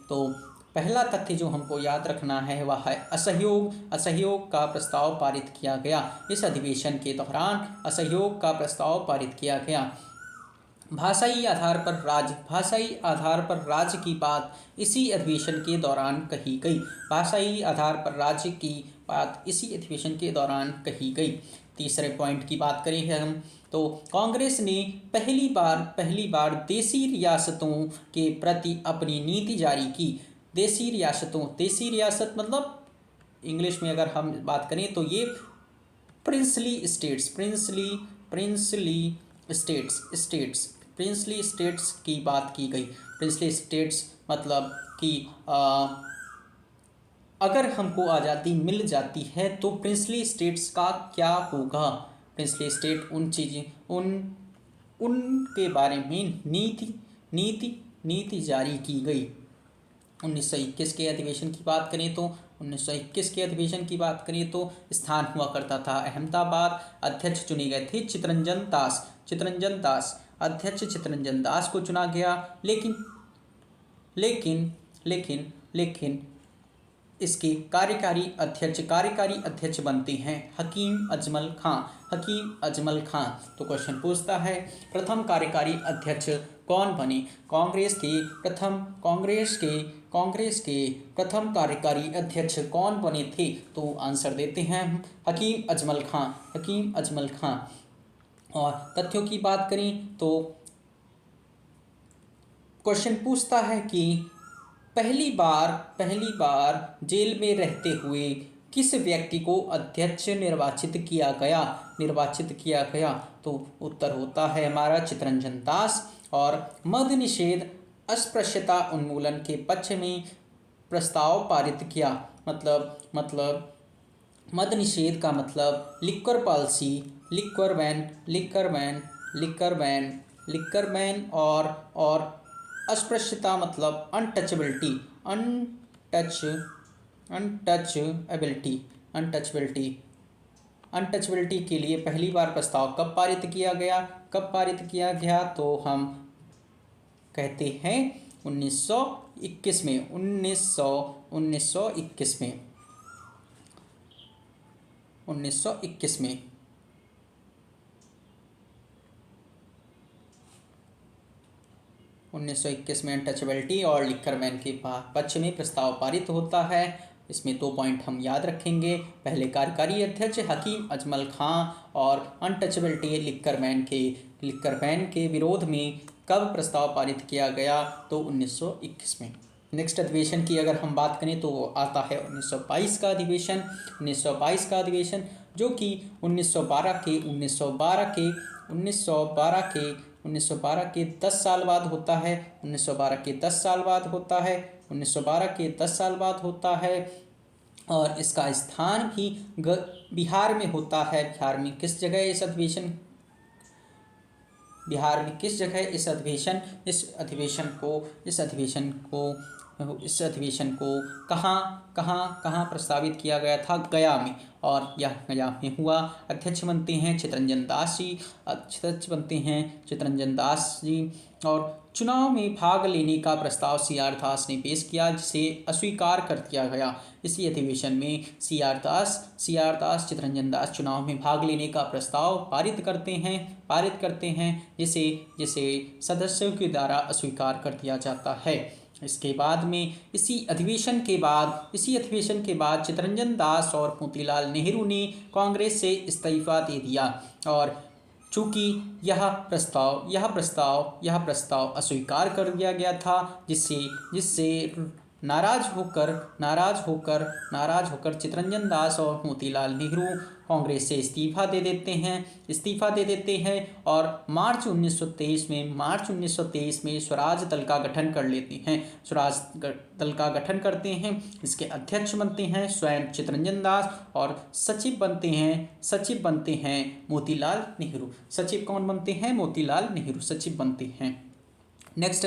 तो पहला तथ्य जो हमको याद रखना है वह है असहयोग का प्रस्ताव पारित किया गया। इस अधिवेशन के दौरान असहयोग का प्रस्ताव पारित किया गया। भाषाई आधार पर राज्य, भाषाई आधार पर राज्य की बात इसी अधिवेशन के दौरान कही गई। भाषाई आधार पर राज्य की बात इसी अधिवेशन के दौरान कही गई। तीसरे पॉइंट की बात करें हम तो कांग्रेस ने पहली बार देसी रियासतों के प्रति अपनी नीति जारी की। देसी रियासत मतलब इंग्लिश में अगर हम बात करें तो ये प्रिंसली स्टेट्स की बात की गई। प्रिंसली स्टेट्स मतलब कि अगर हमको आज़ादी मिल जाती है तो प्रिंसली स्टेट्स का क्या होगा। प्रिंसली स्टेट उनके बारे में नीति जारी की गई। 1921 के अधिवेशन की बात करें तो 1921 के अधिवेशन की बात करें तो स्थान हुआ करता था अहमदाबाद। अध्यक्ष चुने गए थे चितरंजन दास। अध्यक्ष चितरंजन दास को चुना गया। लेकिन इसके कार्यकारी अध्यक्ष बनते हैं हकीम अजमल खां। तो क्वेश्चन पूछता है प्रथम कार्यकारी अध्यक्ष कौन बने। कांग्रेस के प्रथम कार्यकारी अध्यक्ष कौन बने थे। तो आंसर देते हैं हकीम अजमल खां। और तथ्यों की बात करें तो क्वेश्चन पूछता है कि पहली बार जेल में रहते हुए किस व्यक्ति को अध्यक्ष निर्वाचित किया गया। तो उत्तर होता है हमारा चितरंजन दास। और मद्य निषेध अस्पृश्यता उन्मूलन के पक्ष में प्रस्ताव पारित किया। मतलब मद्य निषेध का मतलब लिक्वर पॉलिसी, लिक्वर बैन और अस्पृश्यता मतलब अनटचेबिलिटी के लिए पहली बार प्रस्ताव कब पारित किया गया तो हम कहते हैं 1921 में। 1921 में अनटचेबिलिटी और लिक्कर बैन के पक्ष में प्रस्ताव पारित होता है। इसमें 2 पॉइंट हम याद रखेंगे। पहले कार्यकारी अध्यक्ष हकीम अजमल खां और अनटचेबिलिटी लिक्कर बैन के विरोध में कब प्रस्ताव पारित किया गया तो 1921 में। नेक्स्ट अधिवेशन की अगर हम बात करें तो वो आता है 1922 का अधिवेशन जो कि 1912 के 10 साल बाद होता है। 1912 के 10 साल बाद होता है और इसका स्थान भी बिहार में होता है। बिहार में किस जगह इस अधिवेशन को कहाँ प्रस्तावित किया गया था। गया में। और यह गया में हुआ। अध्यक्ष बनते हैं चितरंजन दास जी। और चुनाव में भाग लेने का प्रस्ताव सीआर दास ने पेश किया जिसे अस्वीकार कर दिया गया। इसी अधिवेशन में सीआर दास चितरंजन दास चुनाव में भाग लेने का प्रस्ताव पारित करते हैं जिसे सदस्यों के द्वारा अस्वीकार कर दिया जाता है। इसके बाद में इसी अधिवेशन के बाद चितरंजन दास और मोतीलाल नेहरू ने कांग्रेस से इस्तीफा दे दिया। और चूंकि यह प्रस्ताव अस्वीकार कर दिया गया था जिससे नाराज होकर चितरंजन दास और मोतीलाल नेहरू कांग्रेस से इस्तीफा दे देते हैं और मार्च 1923 में स्वराज दल का गठन कर लेते हैं। स्वराज दल का गठन करते हैं। इसके अध्यक्ष बनते हैं स्वयं चितरंजन दास और सचिव बनते हैं मोतीलाल नेहरू। सचिव कौन बनते हैं? मोतीलाल नेहरू सचिव बनते हैं। नेक्स्ट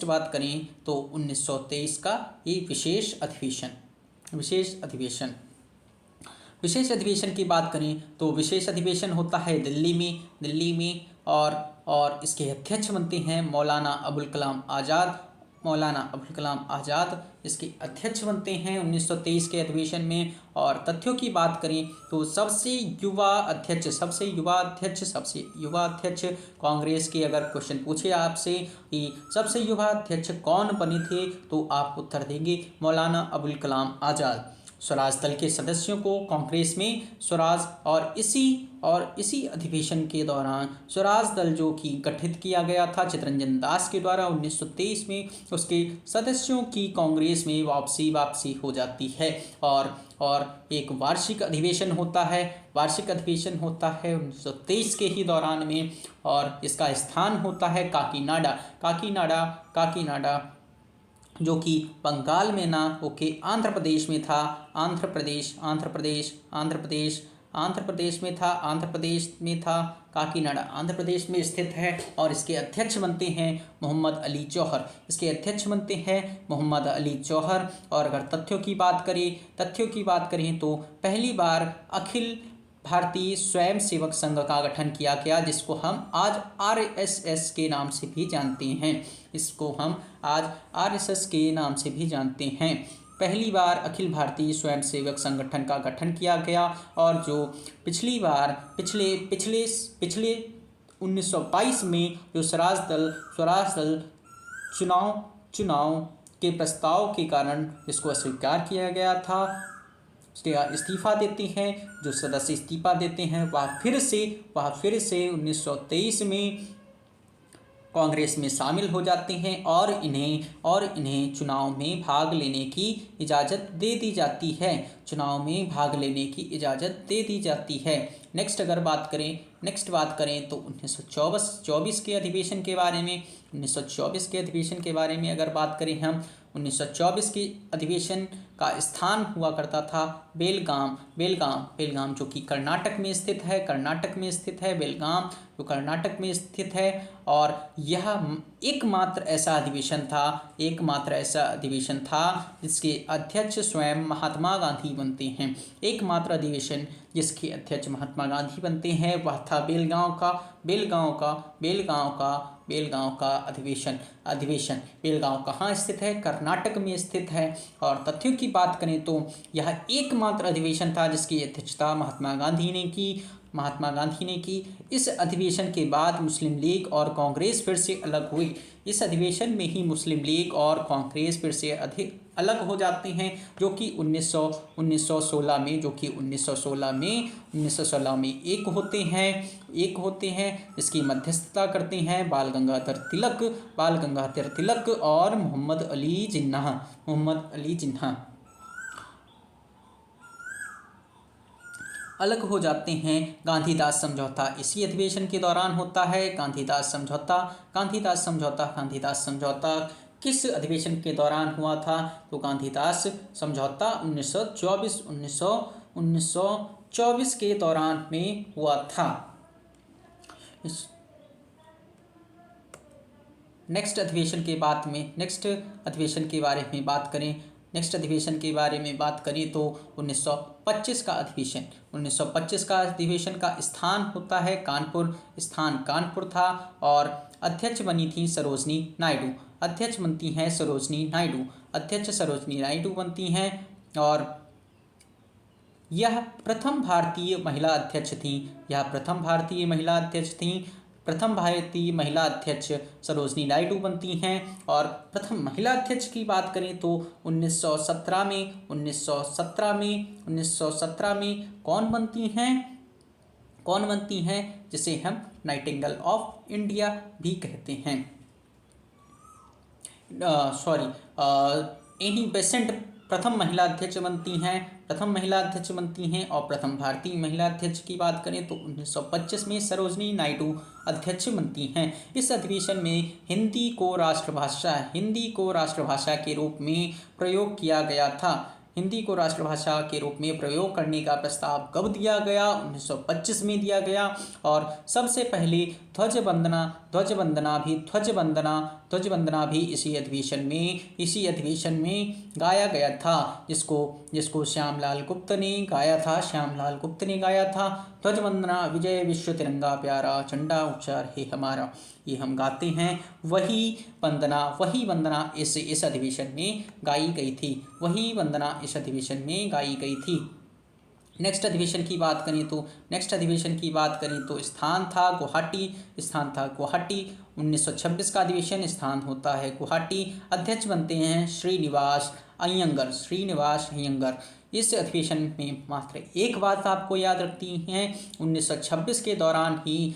बात करें तो 1923 का ये विशेष अधिवेशन की बात करें तो विशेष अधिवेशन होता है दिल्ली में और इसके अध्यक्ष बनते हैं मौलाना अबुल कलाम आज़ाद। मौलाना अबुल कलाम आज़ाद इसके अध्यक्ष बनते हैं 1923 के अधिवेशन में। और तथ्यों की बात करें तो सबसे युवा अध्यक्ष कांग्रेस के, अगर क्वेश्चन पूछे आपसे कि सबसे युवा अध्यक्ष कौन बने थे, तो आप उत्तर देंगे मौलाना अबुल कलाम आज़ाद। स्वराज दल के सदस्यों को कांग्रेस में स्वराज और इसी अधिवेशन के दौरान स्वराज दल जो कि गठित किया गया था चित्तरंजन दास के द्वारा 1923 में, उसके सदस्यों की कांग्रेस में वापसी हो जाती है। और एक वार्षिक अधिवेशन होता है 1923 के ही दौरान में, और इसका स्थान होता है काकीनाडा जो कि बंगाल में ना होके आंध्र प्रदेश में था। आंध्र प्रदेश में था। काकीनाडा आंध्र प्रदेश में स्थित है। और इसके अध्यक्ष बनते हैं मोहम्मद अली जौहर। और अगर तथ्यों की बात करें तो पहली बार अखिल भारतीय स्वयं सेवक संघ का गठन किया गया, जिसको हम आज RSS के नाम से भी जानते हैं। पहली बार अखिल भारतीय स्वयं सेवक संगठन का गठन किया गया, और जो पिछले 1922 में जो स्वराज दल चुनाव के प्रस्ताव के कारण इसको अस्वीकार किया गया था, उसके इस्तीफा देते हैं। जो सदस्य इस्तीफा देते हैं वह फिर से 1923 में कांग्रेस में शामिल हो जाते हैं, और इन्हें चुनाव में भाग लेने की इजाज़त दे दी जाती है। नेक्स्ट बात करें तो 1924 के अधिवेशन के बारे में। 1924 के अधिवेशन के बारे में अगर बात करें हम, 1924 के अधिवेशन का स्थान हुआ करता था बेलगाम जो कि कर्नाटक में स्थित है। बेलगाम जो कर्नाटक में स्थित है। और यह एकमात्र ऐसा अधिवेशन था जिसके अध्यक्ष स्वयं महात्मा गांधी बनते हैं। एकमात्र अधिवेशन जिसके अध्यक्ष महात्मा गांधी बनते हैं वह था बेलगांव का अधिवेशन। बेलगांव कहाँ स्थित है? कर्नाटक में स्थित है। और तथ्यों की बात करें तो यह एकमात्र अधिवेशन था जिसकी अध्यक्षता महात्मा गांधी ने की। इस अधिवेशन के बाद मुस्लिम लीग और कांग्रेस फिर से अलग हुई। इस अधिवेशन में ही मुस्लिम लीग और कांग्रेस फिर से अलग हो जाते हैं, जो कि 1916 में एक होते हैं। इसकी मध्यस्थता करते हैं बाल गंगाधर तिलक और मोहम्मद अली जिन्ना। अलग हो जाते हैं। गांधीदास समझौता इसी अधिवेशन के दौरान होता है। गांधीदास समझौता किस अधिवेशन के दौरान हुआ था? तो गांधीदास समझौता 1924 के दौरान में हुआ था। नेक्स्ट अधिवेशन के बारे में बात करें तो 1925 का अधिवेशन का स्थान होता है कानपुर था। और अध्यक्ष बनी थी सरोजनी नायडू बनती हैं। और यह प्रथम भारतीय महिला अध्यक्ष थी। प्रथम भारतीय महिला अध्यक्ष सरोजनी नायडू बनती हैं। और प्रथम महिला अध्यक्ष की बात करें तो 1917 में कौन बनती हैं जिसे हम नाइटिंगेल ऑफ इंडिया भी कहते हैं। एनी बेसेंट प्रथम महिला अध्यक्ष बनती हैं। और प्रथम भारतीय महिला अध्यक्ष की बात करें तो 1925 में सरोजनी नायडू अध्यक्ष बनती हैं। इस अधिवेशन में हिंदी को राष्ट्रभाषा के रूप में प्रयोग किया गया था। हिंदी को राष्ट्रभाषा के रूप में प्रयोग करने का प्रस्ताव कब दिया गया? 1925 में दिया गया। और सबसे पहले ध्वजवंदना भी इसी अधिवेशन में गाया गया था, जिसको श्यामलाल गुप्त ने गाया था। ध्वजवंदना विजय विश्व तिरंगा प्यारा, झंडा ऊंचा रहे हमारा, ये हम गाते हैं। वही वंदना इस अधिवेशन में गाई गई थी। नेक्स्ट अधिवेशन की बात करें तो स्थान था गुवाहाटी। 1926 का अधिवेशन, स्थान होता है गुवाहाटी। अध्यक्ष बनते हैं श्रीनिवास अय्यंगर। इस अधिवेशन में मात्र एक बात आपको याद रखती हैं, 1926 के दौरान ही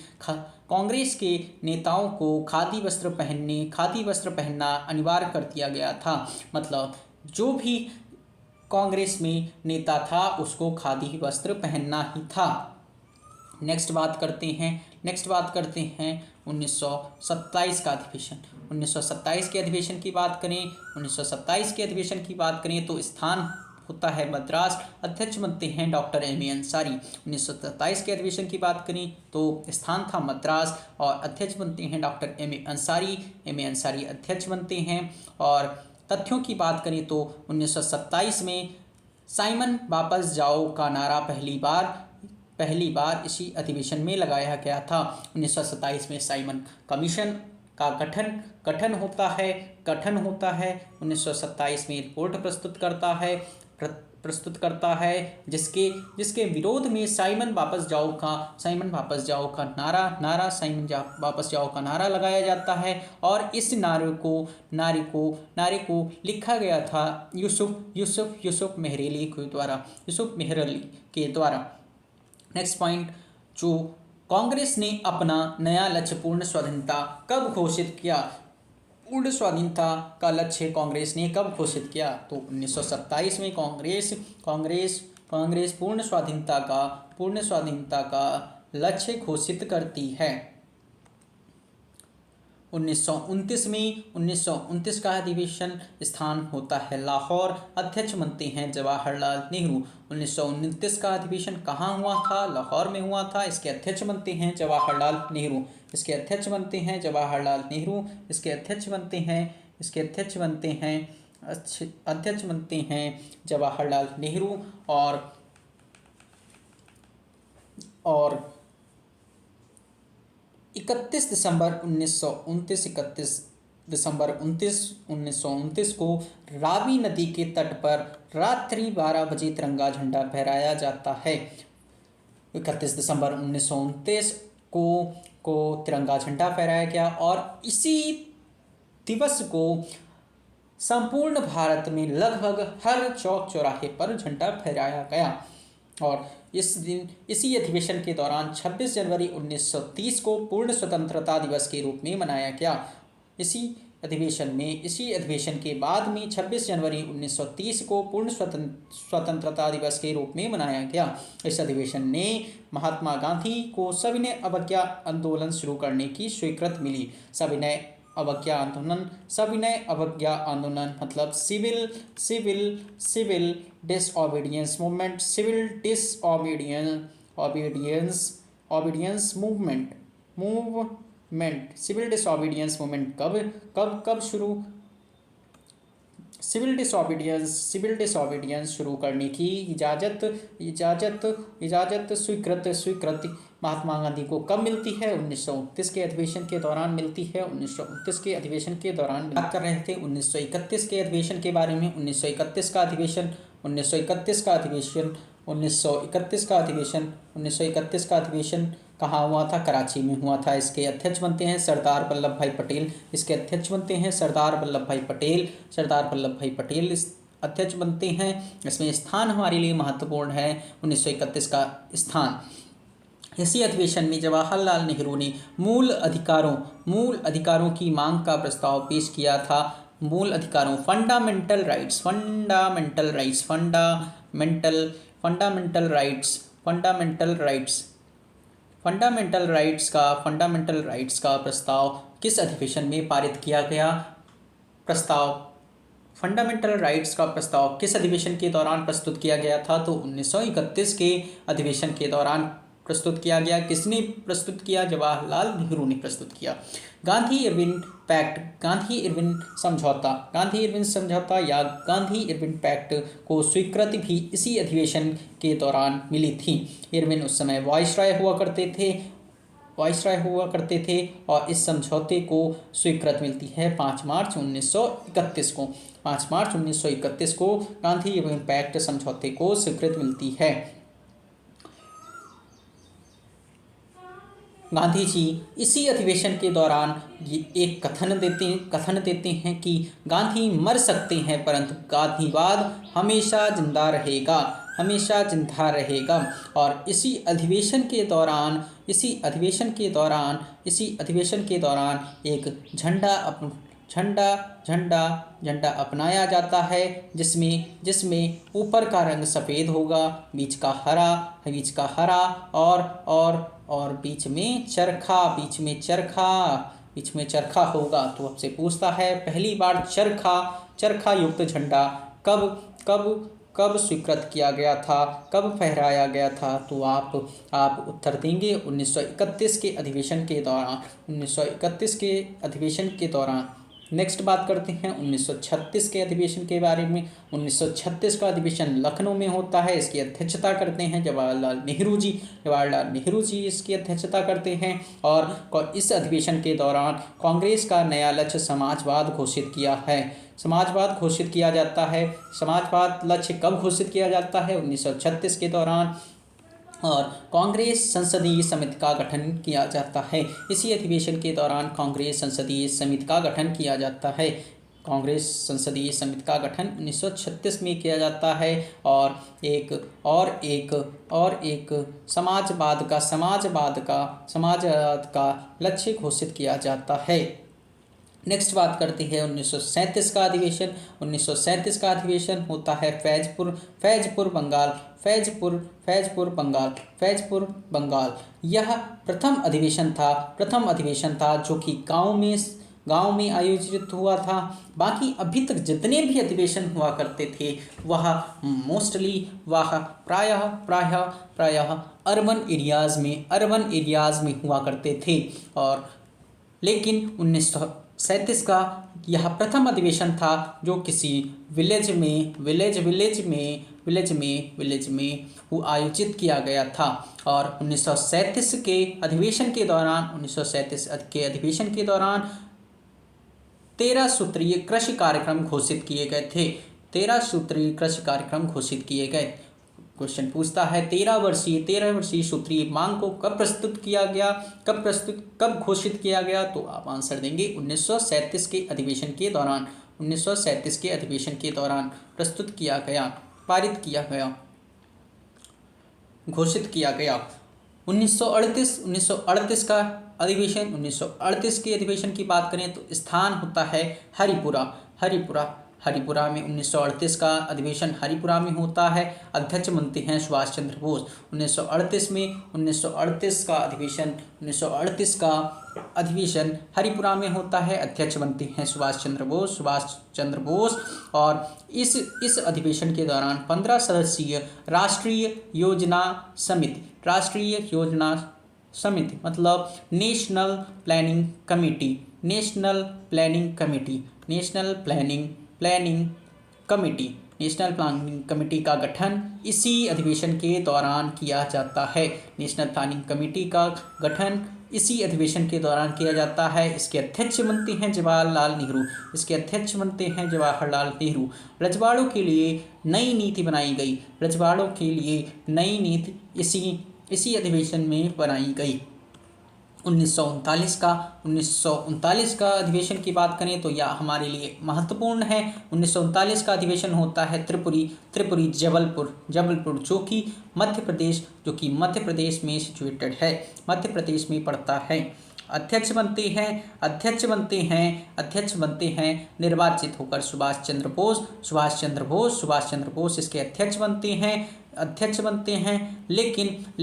कांग्रेस के नेताओं को खादी वस्त्र पहनना अनिवार्य कर दिया गया था। मतलब जो भी कांग्रेस में नेता था उसको खादी वस्त्र पहनना ही था। नेक्स्ट बात करते हैं 1927 का अधिवेशन। 1927 के अधिवेशन की बात करें तो स्थान होता है मद्रास। अध्यक्ष बनते हैं डॉक्टर एम.ए. अंसारी। 1927 के अधिवेशन की बात करें तो स्थान था मद्रास और अध्यक्ष बनते हैं डॉक्टर एम.ए. अंसारी अध्यक्ष बनते हैं। और तथ्यों की बात करें तो 1927 में साइमन वापस जाओ का नारा पहली बार इसी अधिवेशन में लगाया गया था। 1927 में साइमन कमीशन का गठन होता है। 1927 में रिपोर्ट प्रस्तुत करता है जिसके विरोध में साइमन वापस जाओ का नारा लगाया जाता है। और इस नारे को लिखा गया था यूसुफ मेहरली के द्वारा। नेक्स्ट पॉइंट, जो कांग्रेस ने अपना नया लक्ष्य पूर्ण स्वाधीनता कब घोषित किया? पूर्ण स्वाधीनता का लक्ष्य कांग्रेस ने कब घोषित किया? तो 1927 में कांग्रेस पूर्ण स्वाधीनता का लक्ष्य घोषित करती है। 1929 का अधिवेशन, स्थान होता है लाहौर। अध्यक्ष बनते हैं जवाहरलाल नेहरू। 1929 का अधिवेशन कहाँ हुआ था? लाहौर में हुआ था। इसके अध्यक्ष बनते हैं जवाहरलाल नेहरू। इसके अध्यक्ष बनते हैं जवाहरलाल नेहरू। और 31 दिसंबर 1929 को रावी नदी के तट पर रात्रि 12 बजे तिरंगा झंडा फहराया जाता है। 31 दिसंबर 1929 को तिरंगा झंडा फहराया गया और इसी दिवस को संपूर्ण भारत में लगभग हर चौक चौराहे पर झंडा फहराया गया। और इसी अधिवेशन के दौरान 26 जनवरी 1930 को पूर्ण स्वतंत्रता दिवस के रूप में मनाया गया। इसी अधिवेशन के बाद में 26 जनवरी 1930 को पूर्ण स्वतंत्रता दिवस के रूप में मनाया गया। इस अधिवेशन ने महात्मा गांधी को सविनय अवज्ञा आंदोलन शुरू करने की स्वीकृति मिली। सविनय अवज्ञा आंदोलन मतलब सिविल डिसओबीडियंस मूवमेंट कब शुरू? सिविल डिसओबीडियंस शुरू करने की इजाज़त स्वीकृति महात्मा गांधी को कब मिलती है? 1929 के अधिवेशन के दौरान मिलती है। 1929 के अधिवेशन के दौरान बात कर रहे थे 1931 के अधिवेशन के बारे में। 1931 का अधिवेशन कहाँ हुआ था? कराची में हुआ था। इसके अध्यक्ष बनते हैं सरदार वल्लभ भाई पटेल इस अध्यक्ष बनते हैं। इसमें स्थान हमारे लिए महत्वपूर्ण है 1931 का स्थान। इसी अधिवेशन में जवाहरलाल नेहरू ने मूल अधिकारों की मांग का प्रस्ताव पेश किया था। मूल अधिकारों फंडामेंटल राइट्स का प्रस्ताव किस अधिवेशन में पारित किया गया? प्रस्ताव फंडामेंटल राइट्स का प्रस्ताव किस अधिवेशन के दौरान प्रस्तुत किया गया था? तो 1931 के अधिवेशन के दौरान प्रस्तुत किया गया। किसने प्रस्तुत किया? जवाहरलाल नेहरू ने प्रस्तुत किया। Gandhi Irwin pact, Gandhi Irwin समझौता, गांधी इरविन समझौता या गांधी इरविन पैक्ट को स्वीकृति भी इसी अधिवेशन के दौरान मिली थी। इरविन उस समय वाइसराय हुआ करते थे और इस समझौते को स्वीकृति मिलती है 5 मार्च 1931 को। 5 मार्च 1931 को गांधी इरविन पैक्ट समझौते को स्वीकृति मिलती है। गांधी जी इसी अधिवेशन के दौरान ये एक कथन देते हैं कि गांधी मर सकते हैं परंतु गांधीवाद हमेशा जिंदा रहेगा, हमेशा जिंदा रहेगा। और इसी अधिवेशन के दौरान एक झंडा अपनाया जाता है जिसमें ऊपर का रंग सफ़ेद होगा, बीच का हरा और बीच में चरखा होगा। तो आपसे पूछता है पहली बार चरखा युक्त झंडा कब स्वीकृत किया गया था, कब फहराया गया था? तो आप उत्तर देंगे 1931 के अधिवेशन के दौरान। 1931 के अधिवेशन के दौरान। नेक्स्ट बात करते हैं 1936 के अधिवेशन के बारे में। 1936 का अधिवेशन लखनऊ में होता है। इसकी अध्यक्षता करते हैं जवाहरलाल नेहरू जी इसकी अध्यक्षता करते हैं। और इस अधिवेशन के दौरान कांग्रेस का नया लक्ष्य समाजवाद घोषित किया है। समाजवाद घोषित किया जाता है। समाजवाद लक्ष्य कब घोषित किया जाता है? 1936 के दौरान। और कांग्रेस संसदीय समिति का गठन किया जाता है। इसी अधिवेशन के दौरान कांग्रेस संसदीय समिति का गठन किया जाता है। कांग्रेस संसदीय समिति का गठन 1936 में किया जाता है। और एक समाजवाद का लक्ष्य घोषित किया जाता है। नेक्स्ट बात करते हैं 1937 का अधिवेशन। 1937 का अधिवेशन होता है फैजपुर बंगाल। यह प्रथम अधिवेशन था जो कि गांव में आयोजित हुआ था। बाकी अभी तक जितने भी अधिवेशन हुआ करते थे वह प्रायः अर्बन एरियाज में हुआ करते थे। और लेकिन 1937 का यह प्रथम अधिवेशन था जो किसी विलेज में वो आयोजित किया गया था। और 1937 के अधिवेशन के दौरान 13 सूत्रीय कृषि कार्यक्रम घोषित किए गए थे। 13 सूत्रीय कृषि कार्यक्रम घोषित किए गए। क्वेश्चन पूछता है 13 वर्षीय सूत्रीय मांग को कब घोषित किया गया? तो आप आंसर देंगे 1937 के अधिवेशन के दौरान। 1937 के अधिवेशन के दौरान प्रस्तुत किया गया, पारित किया गया, घोषित किया गया। 1938 का अधिवेशन। 1938 के अधिवेशन की बात करें तो स्थान होता है हरिपुरा में 1938 का अधिवेशन हरिपुरा में होता है। अध्यक्ष बनते हैं सुभाष चंद्र बोस। 1938 का अधिवेशन हरिपुरा में होता है। अध्यक्ष बनते हैं सुभाष चंद्र बोस। और इस अधिवेशन के दौरान 15 सदस्यीय राष्ट्रीय योजना समिति मतलब नेशनल प्लानिंग कमेटी का गठन इसी अधिवेशन के दौरान किया जाता है। नेशनल प्लानिंग कमेटी का गठन इसी अधिवेशन के दौरान किया जाता है। इसके अध्यक्ष बनते हैं जवाहरलाल नेहरू। रजवाड़ों के लिए नई नीति बनाई गई। इसी अधिवेशन में बनाई गई। 1939 का अधिवेशन की बात करें तो यह हमारे लिए महत्वपूर्ण है। 1939 का अधिवेशन होता है त्रिपुरी जबलपुर जो कि मध्य प्रदेश में सिचुएटेड है, मध्य प्रदेश में पड़ता है। अध्यक्ष बनते हैं निर्वाचित होकर सुभाष चंद्र बोस इसके अध्यक्ष बनते हैं। लेकिन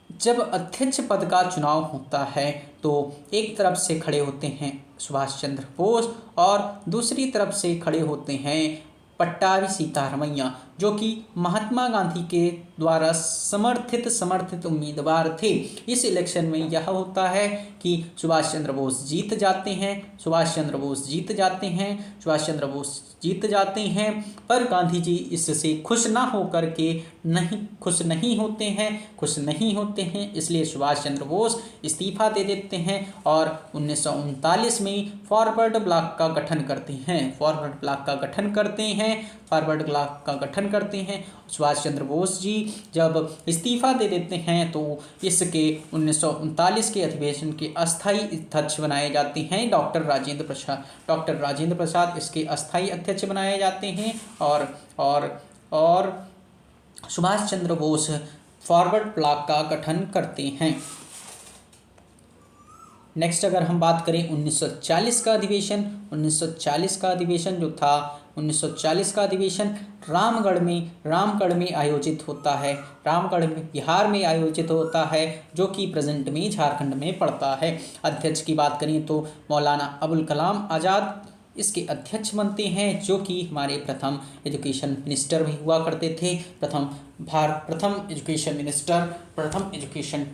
जब अध्यक्ष पद का चुनाव होता है तो तो एक तरफ से खड़े होते हैं सुभाष चंद्र बोस और दूसरी तरफ से खड़े होते हैं पट्टाभी सीतारमैया, जो कि महात्मा गांधी के द्वारा समर्थित उम्मीदवार थे। इस इलेक्शन में यह होता है कि सुभाष चंद्र बोस जीत जाते हैं, पर गांधी जी इससे खुश नहीं होते हैं, इसलिए सुभाष चंद्र बोस इस्तीफा दे देते हैं और 1939 में फॉरवर्ड ब्लॉक का गठन करते हैं। सुभाष चंद्र बोस जी जब इस्तीफा दे देते हैं तो इसके 1939 के अधिवेशन के अस्थायी अध्यक्ष बनाए जाते हैं डॉक्टर राजेंद्र प्रसाद इसके अस्थायी अध्यक्ष बनाए जाते हैं और सुभाष चंद्र बोस फॉरवर्ड ब्लॉक का गठन करते हैं। नेक्स्ट अगर हम बात करें 1940 का अधिवेशन, 1940 का अधिवेशन रामगढ़ में आयोजित होता है। रामगढ़ में बिहार में आयोजित होता है, जो कि प्रेजेंट में झारखंड में पड़ता है। अध्यक्ष की बात करें तो मौलाना अबुल कलाम आज़ाद इसके अध्यक्ष बनते हैं, जो कि हमारे प्रथम एजुकेशन मिनिस्टर भी हुआ करते थे। प्रथम एजुकेशन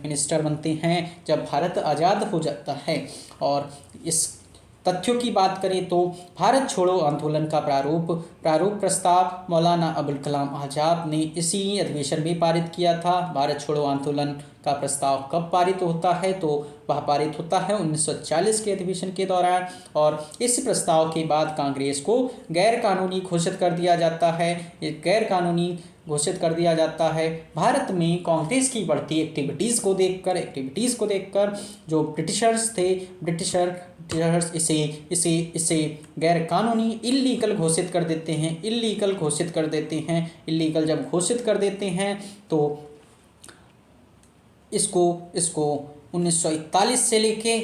मिनिस्टर बनते हैं जब भारत आज़ाद हो जाता है। और इस तथ्यों की बात करें तो भारत छोड़ो आंदोलन का प्रारूप प्रस्ताव मौलाना अबुल कलाम आज़ाद ने इसी अधिवेशन में पारित किया था। भारत छोड़ो आंदोलन का प्रस्ताव कब पारित होता है तो वह पारित होता है 1940 के अधिवेशन के दौरान, और इस प्रस्ताव के बाद कांग्रेस को गैर कानूनी घोषित कर दिया जाता है। भारत में कांग्रेस की बढ़ती एक्टिविटीज़ को देखकर जो ब्रिटिशर्स इसे गैर कानूनी इल्लीगल घोषित कर देते हैं। इल्लीगल जब घोषित कर देते हैं तो इसको 1941 से लेके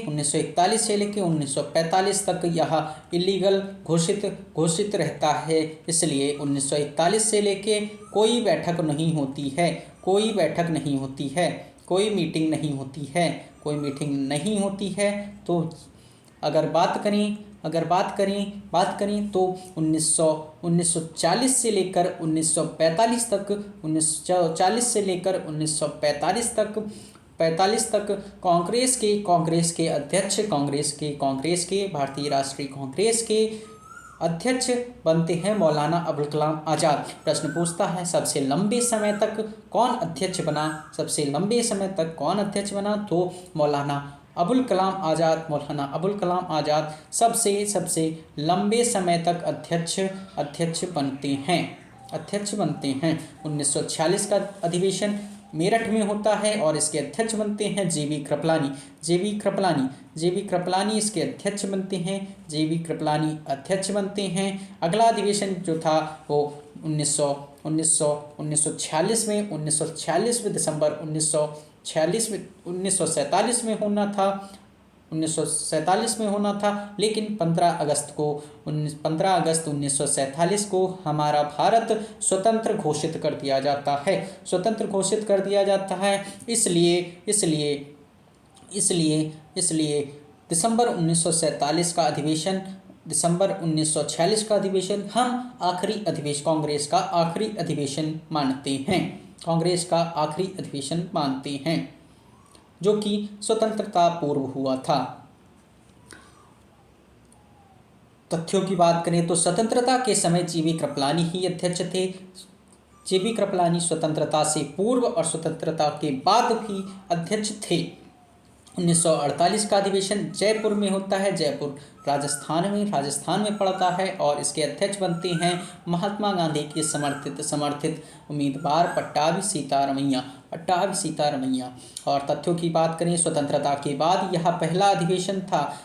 1945 तक यह इलीगल घोषित रहता है। इसलिए 1941 से लेके कोई बैठक नहीं होती है, कोई मीटिंग नहीं होती है। तो अगर बात करें तो 1940 से लेकर 1945 तक कांग्रेस के भारतीय राष्ट्रीय कांग्रेस के अध्यक्ष बनते हैं मौलाना अबुल कलाम आज़ाद। प्रश्न पूछता है सबसे लंबे समय तक कौन अध्यक्ष बना तो मौलाना अबुल कलाम आज़ाद सबसे लंबे समय तक अध्यक्ष बनते हैं। 1946 का अधिवेशन मेरठ में होता है और इसके अध्यक्ष बनते हैं जेबी कृपलानी इसके अध्यक्ष बनते हैं। अगला अधिवेशन जो था वो 1946 में दिसंबर 1947 में होना था, लेकिन 15 अगस्त 1947 को हमारा भारत स्वतंत्र घोषित कर दिया जाता है। इसलिए दिसंबर 1946 का अधिवेशन हम कांग्रेस का आखिरी अधिवेशन मानते हैं, जो कि स्वतंत्रता पूर्व हुआ था। तथ्यों की बात करें तो स्वतंत्रता के समय जीवी कृपलानी ही अध्यक्ष थे। जेबी कृपलानी स्वतंत्रता से पूर्व और स्वतंत्रता के बाद भी अध्यक्ष थे। 1948 का अधिवेशन जयपुर में होता है। जयपुर राजस्थान में पड़ता है और इसके अध्यक्ष बनते हैं महात्मा गांधी के समर्थित उम्मीदवार पट्टाभी सीतारमैया। और तथ्यों की बात करें स्वतंत्रता के बाद यह पहला अधिवेशन था।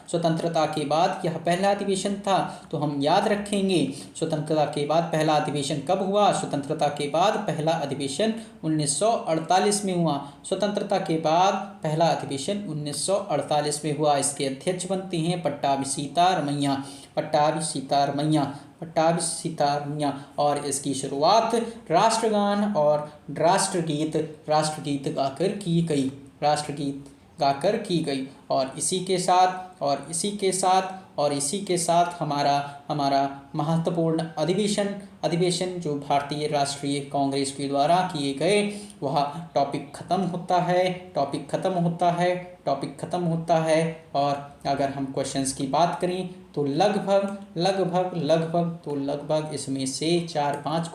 तो हम याद रखेंगे स्वतंत्रता के बाद पहला अधिवेशन कब हुआ। स्वतंत्रता के बाद पहला अधिवेशन 1948 में हुआ। स्वतंत्रता के बाद पहला अधिवेशन 1948 में हुआ। इसके अध्यक्ष बनते हैं पट्टाभी सीतारमैया और इसकी शुरुआत राष्ट्रगान और राष्ट्रगीत गाकर की गई। गाकर की गई। और इसी के साथ हमारा महत्वपूर्ण अधिवेशन जो भारतीय राष्ट्रीय कांग्रेस के द्वारा किए गए वह टॉपिक ख़त्म होता है। और अगर हम क्वेश्चंस की बात करें तो लगभग इसमें से 4-5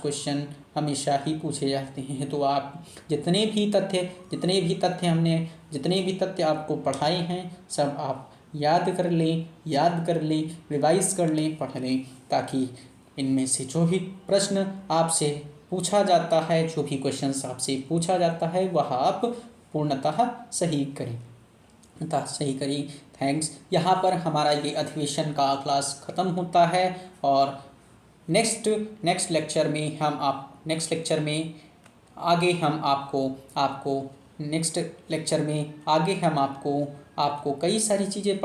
क्वेश्चन हमेशा ही पूछे जाते हैं। तो आप जितने भी तथ्य आपको पढ़ाए हैं सब आप याद कर लें, रिवाइज कर लें, पढ़ लें, ताकि इनमें से जो भी प्रश्न आपसे पूछा जाता है, जो भी क्वेश्चंस आपसे पूछा जाता है वह आप पूर्णतः सही करें। थैंक्स। यहाँ पर हमारा ये अधिवेशन का क्लास ख़त्म होता है। और नेक्स्ट लेक्चर में आगे हम आपको कई सारी चीज़ें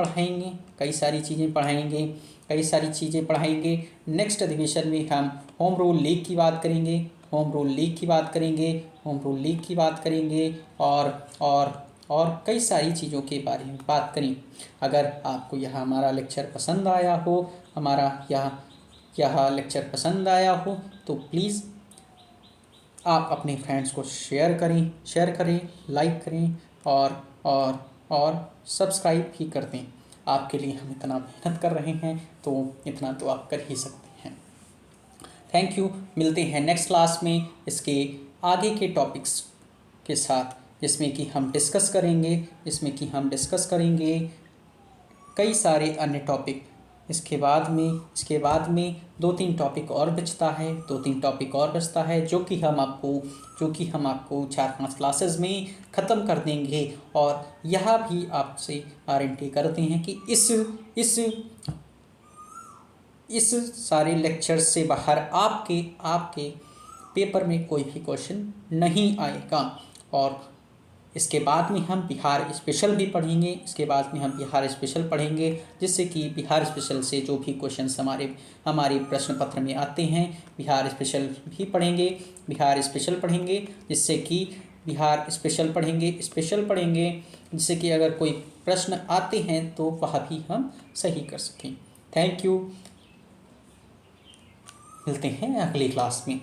पढ़ाएंगे। नेक्स्ट अधिवेशन में हम होम रूल लीग की बात करेंगे और कई सारी चीज़ों के बारे में बात करें। अगर आपको यह हमारा लेक्चर पसंद आया हो तो प्लीज़ आप अपने फ्रेंड्स को शेयर करें, लाइक करें और सब्सक्राइब भी कर दें। आपके लिए हम इतना मेहनत कर रहे हैं तो इतना तो आप कर ही सकते हैं। Thank you. मिलते हैं नेक्स्ट क्लास में इसके आगे के टॉपिक्स के साथ, जिसमें कि हम डिस्कस करेंगे कई सारे अन्य टॉपिक। इसके बाद में 2-3 टॉपिक और बचता है जो कि हम आपको 4-5 क्लासेस में ख़त्म कर देंगे। और यह भी आपसे गारंटी करते हैं कि इस सारे लेक्चर्स से बाहर आपके पेपर में कोई भी क्वेश्चन नहीं आएगा। और इसके बाद में हम बिहार स्पेशल भी पढ़ेंगे। जिससे कि बिहार स्पेशल से जो भी क्वेश्चंस हमारे प्रश्न पत्र में आते हैं बिहार स्पेशल पढ़ेंगे। जिससे कि अगर कोई प्रश्न आते हैं तो वह भी हम सही कर सकें। Thank you. मिलते हैं अगली क्लास में।